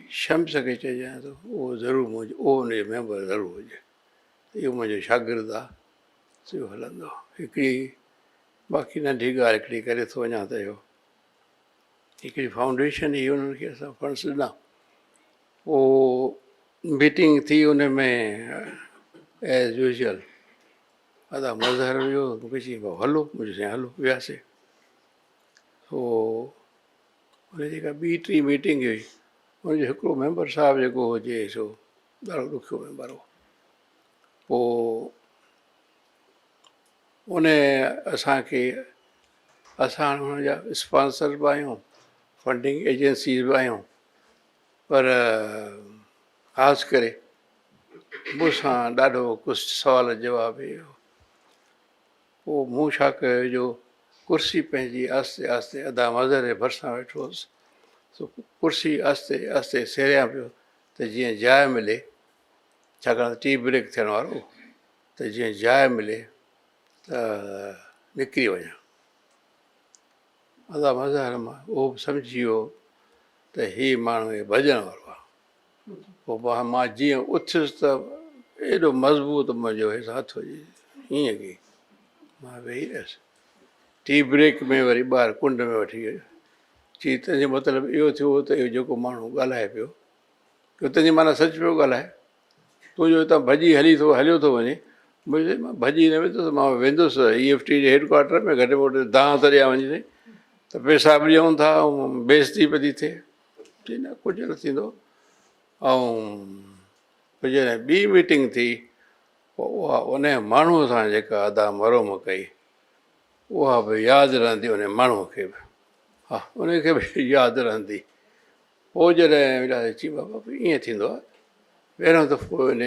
शम्स खे चइजांइ त उहो ज़रूरु मुंहिंजो उहो उनजो मेंबर ज़रूरु हुजे, इहो मुंहिंजो शागिर्दु आहे, इहो हलंदो। हिकिड़ी बाक़ी नंढी ॻाल्हि हिकिड़ी करे थो वञा त इहो हिकिड़ी फाउंडेशन ही उन्हनि खे असां फंड्स ॾिना, पोइ मीटिंग थी उन में एज़ यूजुअल अदा मज़हर वियो, मूंखे चई भाऊ हलो, मुंहिंजो चई हलो, वियासीं। पोइ उन जेका ॿी टी मीटिंग हुई उनजो हिकिड़ो मेंबर साहिबु जेको हुजे सो ॾाढो ॾुखियो मेंबर हो। पोइ उन असांखे असां हुनजा स्पॉन्सर बि आहियूं, फंडिंग एजेंसीज़ बि आहियूं, पर ख़ासि करे मूंसां ॾाढो कुझु सुवाल जवाब हुयो। पोइ मूं छा कयो जो कुर्सी पंहिंजी आस्ते आस्ते अदा मज़हर जे भरिसां वेठो हुउसि, सो कुर्सी आस्ते आस्ते सेरियां पियो त जीअं जाइ मिले, छाकाणि त टी ब्रेक थियण वारो हो, त जीअं जाइ मिले त निकिरी वञा। अदा मज़हर मां उहो बि सम्झी वियो त हीअ माण्हू इहे भॼण वारो आहे। पोइ मां जीअं उथियुसि त एॾो मज़बूत मुंहिंजो हथु हुजे, हीअं की मां वेही रहियुसि। टी ब्रेक में वरी ॿाहिरि कुंड में वठी वियो, चई तुंहिंजो मतिलबु इहो थियो त इहो जेको माण्हू ॻाल्हाए पियो, तुंहिंजी माना सच पियो ॻाल्हाए, तुंहिंजो हितां भॼी हलियो थो वञे, मुंहिंजे मां भॼी न वेंदुसि, मां वेंदुसि EFT जे हेडक्वाटर में, घटि में घटि दांह त ॾियां वञी त पैसा बि ॾियूं था ऐं बेइज़ती बि थी थिए, चई न कुझु न थींदो। ऐं पोइ जॾहिं ॿी मीटिंग थी, पोइ उहा उन माण्हूअ सां जेका अदा मरोम कई उहा बि यादि रहंदी उन माण्हूअ खे बि, हा उनखे बि यादि रहंदी। पोइ जॾहिं अची बाबा ईअं थींदो आहे, पहिरियों दफ़ो इन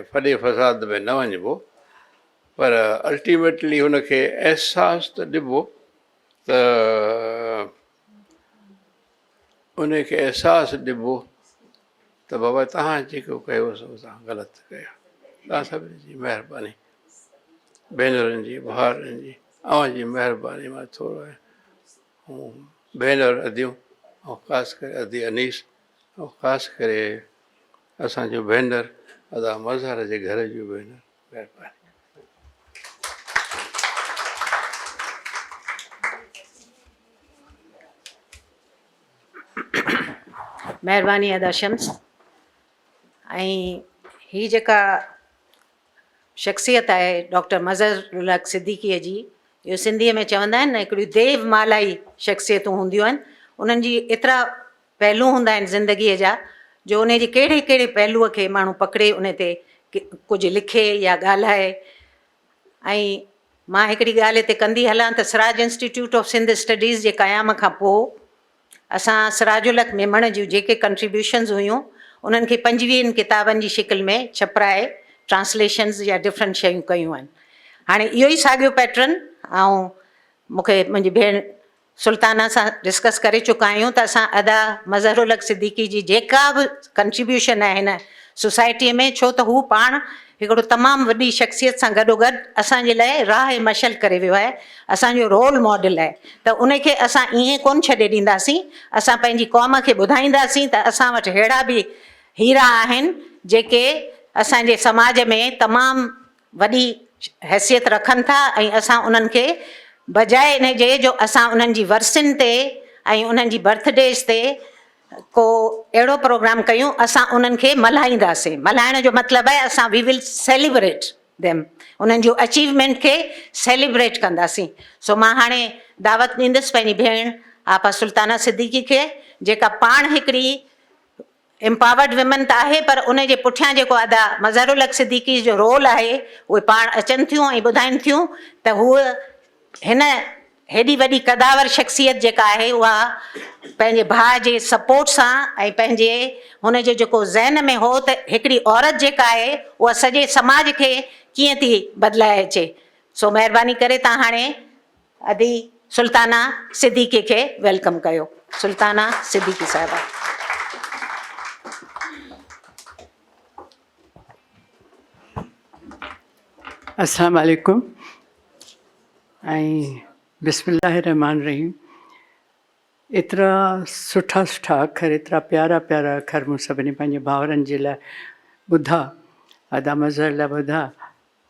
फॾे फसाद में न वञिबो, पर अल्टीमेटली हुनखे अहसासु त ॾिबो त उनखे अहसासु ॾिबो त बाबा तव्हां जेको कयो सो तव्हां ग़लति कयो, तव्हां सभिनी जी महिरबानी, भेनरुनि जी, भाउरनि जी, अव्हांजी महिरबानी मां थोरो ऐं भेनर अदियूं ऐं ख़ासि करे अदी अनीस ऐं ख़ासि करे असांजो भेनर अदा मज़हर जे घर जूं भेनर, महिरबानी। महिरबानी अदा शम्स। ऐं हीअ जेका शख़्सियत आहे डॉक्टर मज़हरुल हक़ सिद्दीकीअ जी, इहो सिंधीअ में चवंदा आहिनि न हिकिड़ियूं देवमालाई शख़्सियतूं हूंदियूं आहिनि, उन्हनि जी एतिरा पहलू हूंदा आहिनि ज़िंदगीअ जा जो उन जे कहिड़े कहिड़े पहलूअ खे माण्हू पकिड़े उन ते कुझु लिखे या ॻाल्हाए। ऐं मां हिकिड़ी ॻाल्हि हिते कंदी हलां त Siraj institute of Sindh studies जे क़याम खां पोइ असां सिराजुल हक़ मेमण जूं जेके कंट्रीब्यूशन्स हुयूं उन्हनि खे 25 किताबनि जी शिकिल में छपराए ट्रांसलेशन्स या डिफरेंट शयूं कयूं आहिनि। हाणे इहो ई साॻियो पैटर्न ऐं मूंखे मुंहिंजी भेण सुल्ताना सां डिस्कस करे चुका आहियूं त असां अदा मज़हरुल हक़ सिद्दीकी जी जेका बि कंट्रीब्यूशन आहे हिन सोसाइटीअ में, छो त हू पाण हिकिड़ो तमामु वॾी शख़्सियत सां गॾोगॾु असांजे लाइ राह मशल करे वियो आहे, असांजो रोल मॉडल आहे, त उनखे असां ईअं कोन छॾे ॾींदासीं। असां पंहिंजी क़ौम खे ॿुधाईंदासीं त असां वटि अहिड़ा बि हीरा आहिनि जेके असांजे समाज में तमामु वॾी हैसियत रखनि था ऐं असां उन्हनि खे बजाए इन जे जो असां उन्हनि जी वरसियुनि ते ऐं उन्हनि जी बर्थडेज़ ते को अहिड़ो प्रोग्राम कयूं, असां उन्हनि खे मल्हाईंदासीं। मल्हाइण जो मतिलबु आहे असां वी विल सेलिब्रेट देम, उन्हनि जो अचीवमेंट खे सेलिब्रेट कंदासीं। सो मां हाणे दावत ॾींदसि पंहिंजी भेण आपा सुल्ताना सिद्दीकी खे, जेका पाण हिकिड़ी एम्पावर्ड विमन त आहे, पर उन जे पुठियां जेको अदा मज़हरुल हक़ सिद्दीकी जो रोल आहे उहे पाण अचनि थियूं ऐं ॿुधाइनि थियूं त हूअ हिन हेॾी वॾी कदावर शख़्सियत जेका आहे उहा पंहिंजे भाउ जे सपोर्ट सां ऐं पंहिंजे हुन जो जेको ज़हन में हो त हिकिड़ी औरत जेका आहे उहा सॼे समाज खे कीअं थी बदिलाए अचे। सो महिरबानी करे तव्हां हाणे अदी सुल्ताना सिद्दीकी खे वेलकम कयो। सुल्ताना सिद्दीकी साहिबा। अस्सलाम वालेकुम ऐं बिस्मिल्लाहिर्रहमानिर्रहीम। एतिरा सुठा सुठा अखर, एतिरा प्यारा प्यारा अखर मूं सभिनी पंहिंजे भाउरनि जे लाइ ॿुधा, आदा मज़हर लाइ ॿुधा।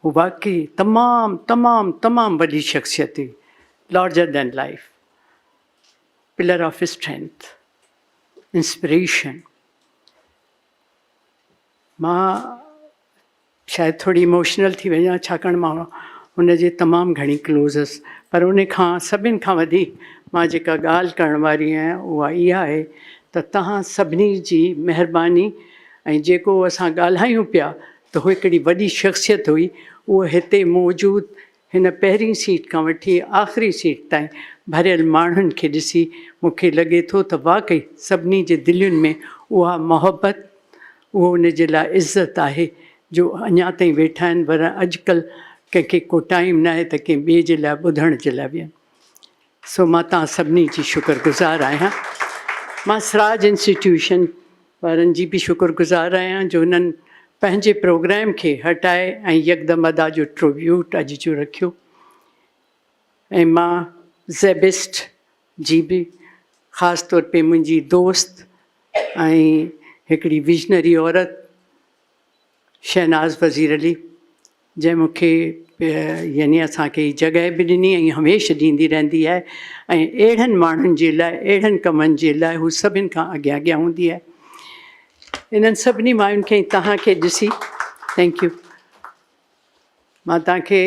हू वाक़ई तमामु तमामु तमामु वॾी शख़्सियत हुई, larger than life, pillar of strength, inspiration. मां शायदि थोड़ी इमोशनल थी वञा छाकाणि मां हुनजे तमामु घणी क्लोज़ हुअसि, पर उन खां सभिनि खां वधीक मां जेका ॻाल्हि करण वारी आहियां उहा इहा आहे त तव्हां सभिनी जी महिरबानी ऐं जेको असां ॻाल्हायूं पिया त उहो हिकिड़ी वॾी शख़्सियत हुई। उहा हिते मौजूदु हिन पहिरीं सीट खां वठी आख़िरी सीट ताईं भरियल माण्हुनि खे ॾिसी मूंखे लॻे थो त वाक़ई सभिनी जे दिलियुनि में उहा मोहबत, उहो उन जे लाइ इज़त आहे जो अञा ताईं वेठा आहिनि। पर अॼुकल्ह कंहिंखे को टाइम न आहे त कंहिं ॿिए जे लाइ ॿुधण जे लाइ वियनि। सो मां तव्हां सभिनी जी शुक्रगुज़ार आहियां। मां सिराज इंस्टीट्यूशन वारनि जी बि शुक्रगुज़ार आहियां जो हुननि पंहिंजे प्रोग्राम खे हटाए ऐं यकदमि अदा जो ट्रिब्यूट अॼु जो रखियो। ऐं मां ज़ेबिस्ट जी बि ख़ासि तौर पे मुंहिंजी दोस्त ऐं हिकिड़ी विजनरी औरत शहनाज़ वज़ीर अली, जंहिं मूंखे यानी असांखे जॻहि बि ॾिनी ऐं हमेशह ॾींदी रहंदी आहे ऐं अहिड़नि माण्हुनि जे लाइ, अहिड़नि कमनि जे लाइ हू सभिनि खां अॻियां अॻियां हूंदी आहे। इन्हनि सभिनी मायुनि खे तव्हांखे ॾिसी थैंक यू। मां तव्हांखे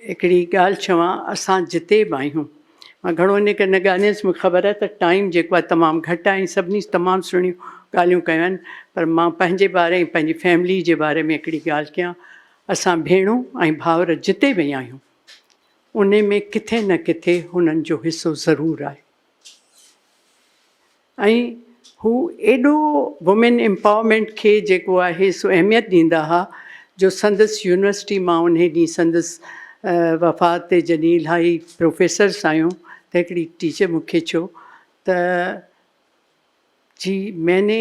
हिकिड़ी ॻाल्हि चवां, असां जिते बि आहियूं, मां घणो इन करे न ॻाल्हायसि, मूंखे ख़बर आहे त टाइम जेको आहे तमामु घटि आहे ऐं सभिनी तमामु सुहिणियूं ॻाल्हियूं कयूं आहिनि, पर मां पंहिंजे बारे ऐं पंहिंजी फैमिली जे बारे में हिकिड़ी ॻाल्हि कयां। असां भेणूं ऐं भाउर जिते बि आहियूं उन में किथे न किथे हुननि जो हिसो ज़रूरु आहे। ऐं हू एॾो वुमेन एम्पावरमेंट खे जेको आहे सो अहमियत ॾींदा हुआ जो संदसि यूनिवर्सिटी मां उन ॾींहुं संदसि वफ़ात ते जॾहिं इलाही प्रोफेसर्स आहियूं त हिकिड़ी टीचर मूंखे चयो त जी मैंने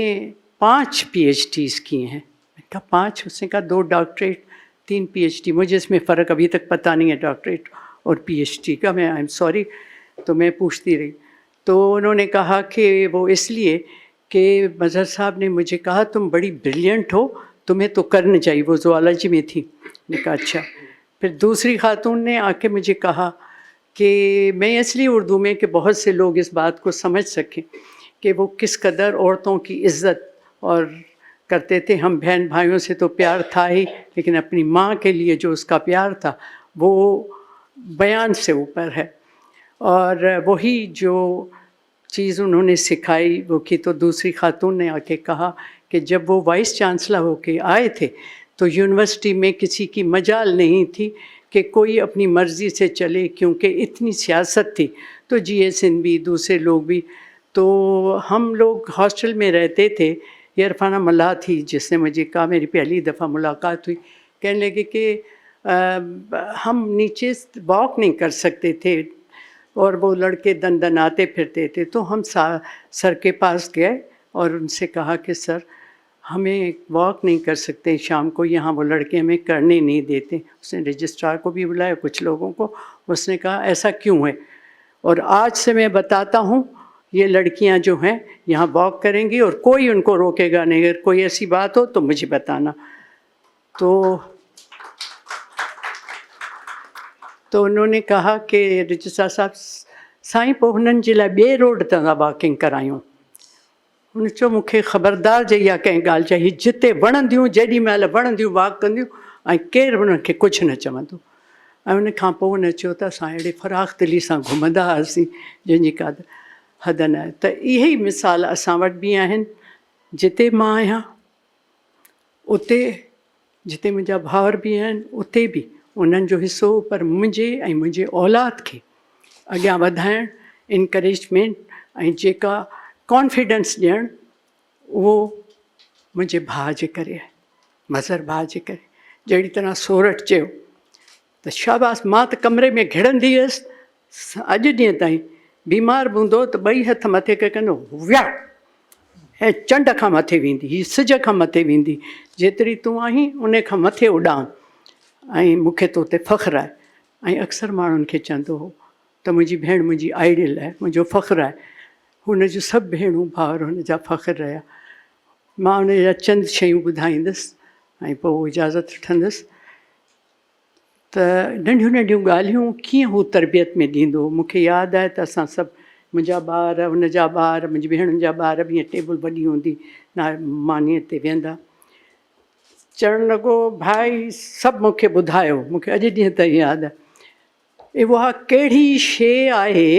5 PhDs की हैं। मैंने कहा 5? उसने कहा 2 डॉक्टरेट 3 PhD। मुझे इसमें फ़र्क अभी तक पता नहीं है डॉक्टरेट और PhD का। मैं आई एम सॉरी। तो मैं पूछती रही तो उन्होंने कहा कि वो इसलिए कि मज़हर साहब ने मुझे कहा तुम बड़ी ब्रिलियंट हो, तुम्हें तो करना चाहिए। वो ज़ूलॉजी में थी। मैंने कहा अच्छा। फिर दूसरी खातून ने आके मुझे कहा कि मैं इसलिए उर्दू में कि बहुत से लोग इस बात को समझ सकें कि वो किस कदर औरतों की इज़्ज़त और करते थे। हम बहन भाइयों से तो प्यार था ही, लेकिन अपनी माँ के लिए जो उसका प्यार था वो बयान से ऊपर है। और वही जो चीज़ उन्होंने सिखाई वो की, तो दूसरी खातून ने आके कहा कि जब वो वाइस चांसलर होके आए थे तो यूनिवर्सिटी में किसी की मजाल नहीं थी कि कोई अपनी मर्ज़ी से चले, क्योंकि इतनी सियासत थी। तो GS सिंह भी, दूसरे लोग भी, तो हम लोग हॉस्टल में रहते थे। ये इरफाना मल्लाह थी जिसने मुझे कहा, मेरी पहली दफ़ा मुलाकात हुई, कहने लगे कि हम नीचे वॉक नहीं कर सकते थे और वो लड़के दन दन आते फिरते थे। तो हम सर के पास गए और उनसे कहा कि सर हमें वॉक नहीं कर सकते शाम को, यहाँ वो लड़के हमें करने नहीं देते। उसने रजिस्ट्रार को भी बुलाया, कुछ लोगों को। उसने कहा ऐसा क्यों है, और आज से मैं बताता हूँ ये लड़कियां जो हैं यहाँ वॉक करेंगी और कोई उनको रोकेगा नहीं। अगर कोई ऐसी बात हो तो मुझे बताना। तो उन्होंने कहा कि रजिस्ट्रार साहब साईं पोइ हुननि जे लाइ ॿिए रोड तां वॉकिंग करायूं। हुन चयो मूंखे ख़बरदार जे इहा कंहिं ॻाल्हि चई, जिते वणंदियूं जेॾी महिल वणंदियूं वॉक कंदियूं ऐं केरु हुनखे कुझु न चवंदो। ऐं उन खां पोइ हुन चयो त असां अहिड़े फ़राख़ दिली सां घुमंदा हुआसीं जंहिंजी का हद न आहे। त इहे ई मिसाल असां वटि बि आहिनि। जिते मां आहियां उते, जिते मुंहिंजा भाउर बि आहिनि उते बि उन्हनि जो हिसो, पर मुंहिंजे ऐं मुंहिंजे औलाद खे अॻियां वधाइण, इनकरेजमेंट ऐं जेका कॉन्फिडेंस ॾियणु, उहो मुंहिंजे भाउ जे करे आहे, मज़हर भाउ जे करे। जहिड़ी तरह सोरठ चयो त शाबाश, मां त कमरे में घिड़ंदी हुअसि, अॼु ॾींहं ताईं बीमार बि हूंदो त ॿई हथ मथे खे कंदो विया ऐं चंड खां मथे वेंदी, हीअ सिज खां मथे वेंदी, जेतिरी तूं आहीं उन खां मथे उॾाम, ऐं मूंखे तो ते फ़ख़्रु आहे। ऐं अक्सर माण्हुनि खे चवंदो हो त मुंहिंजी भेण मुंहिंजी आइडियल आहे, मुंहिंजो फ़ख़्रु आहे। हुन जूं सभु भेणूं भाउर हुन जा फ़ख़्रु रहिया। मां उन जा चंद शयूं ॿुधाईंदसि ऐं पोइ इजाज़त वठंदसि त नंढियूं नंढियूं ॻाल्हियूं कीअं हू तरबियत में ॾींदो हो। मूंखे यादि आहे त असां सभु, मुंहिंजा ॿार, हुन जा ॿार, मुंहिंजी भेणुनि जा ॿार बि ईअं टेबल वॾी हूंदी ना मानीअ ते वेहंदा, चवणु लॻो भाई सभु मूंखे ॿुधायो, मूंखे अॼु ॾींहं ताईं यादि आहे, उहा कहिड़ी शइ आहे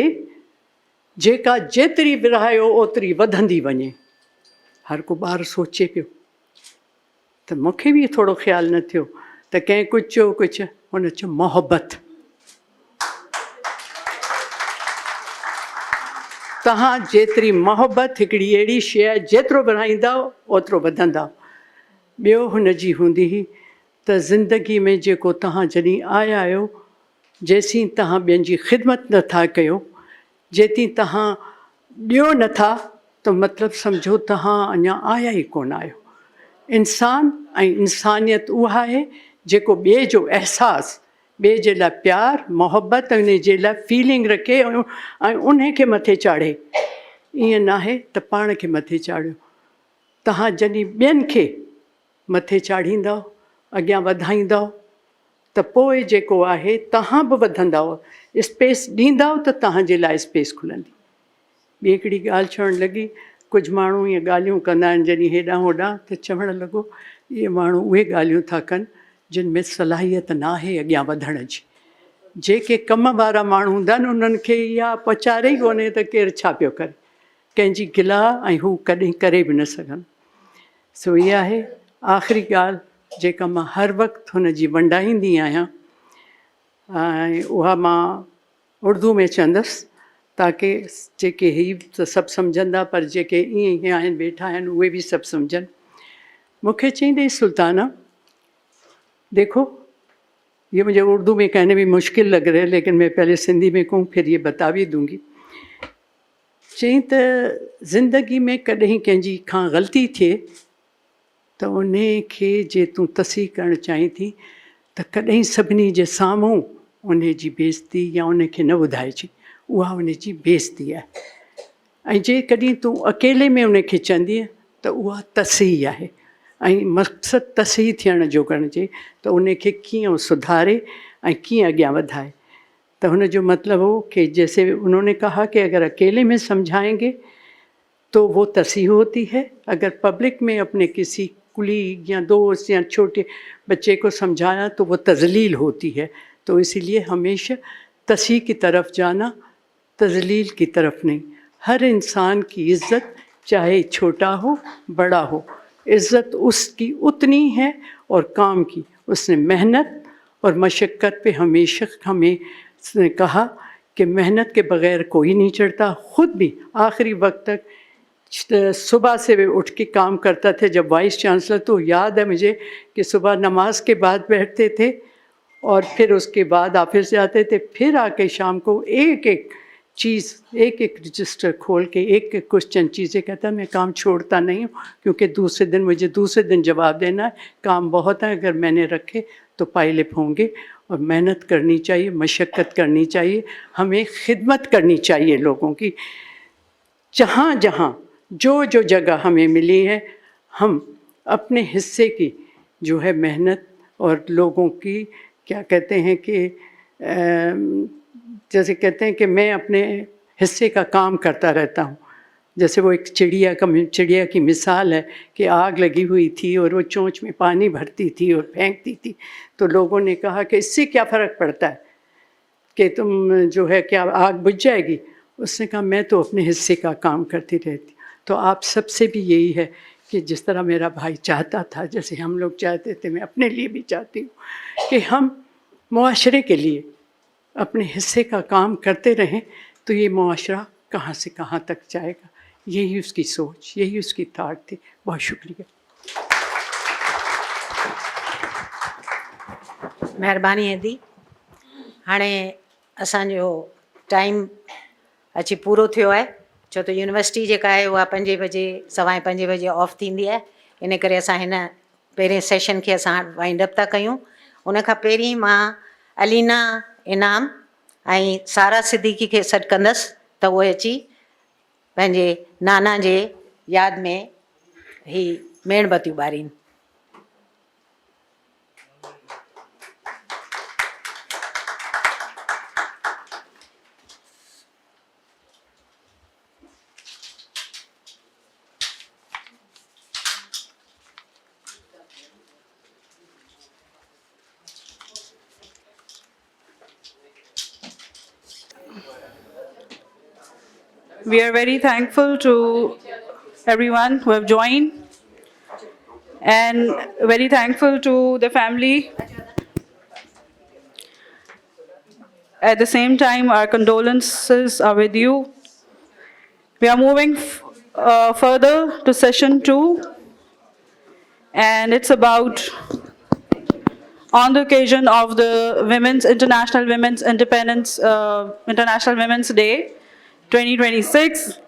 जेका जेतिरी विरहायो ओतिरी वधंदी वञे। हर को ॿारु सोचे पियो त मूंखे बि थोरो ख़्यालु न थियो त कंहिं कुझु चयो कुझु, हुन चयो मोहबत। तव्हां जेतिरी मोहबत हिकिड़ी अहिड़ी शइ आहे, जेतिरो विरहाईंदा ओतिरो वधंदा। ॿियो हुन जी हूंदी हुई त ज़िंदगी में जेको तव्हां जॾहिं आया आहियो, जेसीं तव्हां ॿियनि जी ख़िदमत नथा कयो, जेतीं तव्हां ॾियो नथा, त मतिलबु सम्झो तव्हां अञा आया ई कोन आहियो। इंसान ऐं इंसानियत उहा आहे जेको ॿिए जो अहसासु, ॿिए जे लाइ प्यार मोहबत उन जे लाइ फीलिंग रखे ऐं उन खे मथे चाढ़े। ईअं न आहे त पाण खे मथे चाढ़ियो। तव्हां जॾहिं ॿियनि खे मथे चाढ़ींदव, अॻियां वधाईंदव, त पोइ जेको आहे तव्हां बि वधंदव, स्पेस ॾींदव त तव्हांजे लाइ स्पेस खुलंदी। ॿी हिकिड़ी ॻाल्हि चवणु लॻी, कुझु माण्हू ईअं ॻाल्हियूं कंदा आहिनि जॾहिं हेॾां होॾां, त चवणु लॻो इहे माण्हू उहे ॻाल्हियूं था कनि जिन में सलाहियत न आहे अॻियां वधण जी। जेके कम वारा माण्हू हूंदा आहिनि उन्हनि खे इहा पचारे ई कोन्हे त केरु छा पियो करे, कंहिंजी गिला ऐं हू कॾहिं करे बि न सघनि। सो इहा आहे आख़िरी ॻाल्हि जेका मां हर वक़्तु हुन जी वंडाईंदी आहियां, ऐं उहा मां उर्दू में चवंदसि ताकी जेके ही त सभु सम्झंदा, पर जेके ईअं ई आहिनि वेठा आहिनि उहे बि सभु सम्झनि। मूंखे चईंदे सुल्ताना देखो, ये मुझे उर्दू में कहने में मुश्किल लग रहा है, लेकिन मैं पहले सिंधी में कहूँ फिर ये बता भी दूंगी। चई त ज़िंदगी में कॾहिं कंहिंजी खां ग़लती थिए त उन खे जे तूं तसीह करणु चाहीं थी त कॾहिं सभिनी जे साम्हूं उन जी बेइज़ती या उन खे न ॿुधाइजे, उहा उन जी बेइज़ती आहे। ऐं जे कॾहिं तूं अकेले में उन खे चवंदीअ त उहा तसीह आहे। ऐं मक़सदु तसीह थियण जो करिजे त उन खे कीअं सुधारे ऐं कीअं अॻियां वधाए। त हुन जो मतिलबु हो कि जैसे उन्होंने कहा कि अगर अकेले में समझाएंगे तो वो तसीह होती है, अगर पब्लिक में अपने किसी कुलीग या दोस्त या छोटे बच्चे को समझाया तो वो तज़लील होती है। तो इसीलिए हमेशा तसीह की तरफ जाना, तज़लील की तरफ नहीं। हर इंसान की इज़्ज़त चाहे छोटा हो बड़ा हो, इज़्ज़त उसकी उतनी है और काम की। उसने मेहनत और मशक्क़त पे हमेशा हमें कहा कि मेहनत के बग़ैर कोई नहीं चढ़ता। ख़ुद भी आखिरी वक्त तक सुबह से वे उठ के काम करता थे। जब वाइस चांसलर, तो याद है मुझे कि सुबह नमाज के बाद बैठते थे और फिर उसके बाद ऑफिस जाते थे, फिर आके शाम को एक एक चीज़, एक एक रजिस्टर खोल के एक एक क्वेश्चन चीज़ें कहता, मैं काम छोड़ता नहीं हूँ क्योंकि मुझे दूसरे दिन जवाब देना है। काम बहुत है, अगर मैंने रखे तो पाइलिप होंगे। और मेहनत करनी चाहिए, मशक्क़त करनी चाहिए, हमें खिदमत करनी चाहिए लोगों की। जहाँ जहाँ जो जो जगह हमें मिली है, हम अपने हिस्से की जो है मेहनत और लोगों की क्या कहते हैं कि जैसे कहते हैं कि मैं अपने हिस्से का काम करता रहता हूँ। जैसे वो एक चिड़िया की मिसाल है कि आग लगी हुई थी और वो चोंच में पानी भरती थी और फेंकती थी, तो लोगों ने कहा कि इससे क्या फ़र्क पड़ता है कि तुम जो है क्या आग बुझ जाएगी। उसने कहा मैं तो अपने हिस्से का काम करती रहती। तो आप सबसे भी यही है कि जिस तरह मेरा भाई चाहता था, जैसे हम लोग चाहते थे, मैं अपने लिए भी चाहती हूँ कि हम मुआशरे के लिए अपने हिस्से का काम करते रहें, तो ये मुआशरा कहाँ से कहाँ तक जाएगा। यही उसकी सोच, यही उसकी थाट थी। बहुत शुक्रिया। महिरबानी हेदी। हाणे असांजो टाइम अची पूरो थियो आहे छो त यूनिवर्सिटी जेका आहे उहा 5 बजे सवाएं 5 बजे ऑफ थींदी आहे इन करे असां हिन पहिरें सेशन खे असां वाइंड अप था कयूं उन खां पहिरीं मां अलीना इनाम ऐं सारा सिद्दीकी खे सॾु कंदसि त उहे अची पंहिंजे नाना जे यादि में ही मेणबतियूं ॿारीनि We are very thankful to everyone who have joined and very thankful to the family. At the same time, our condolences are with you. We are moving further to session 2, and it's about on the occasion of the International Women's Independence, International Women's Day 2026.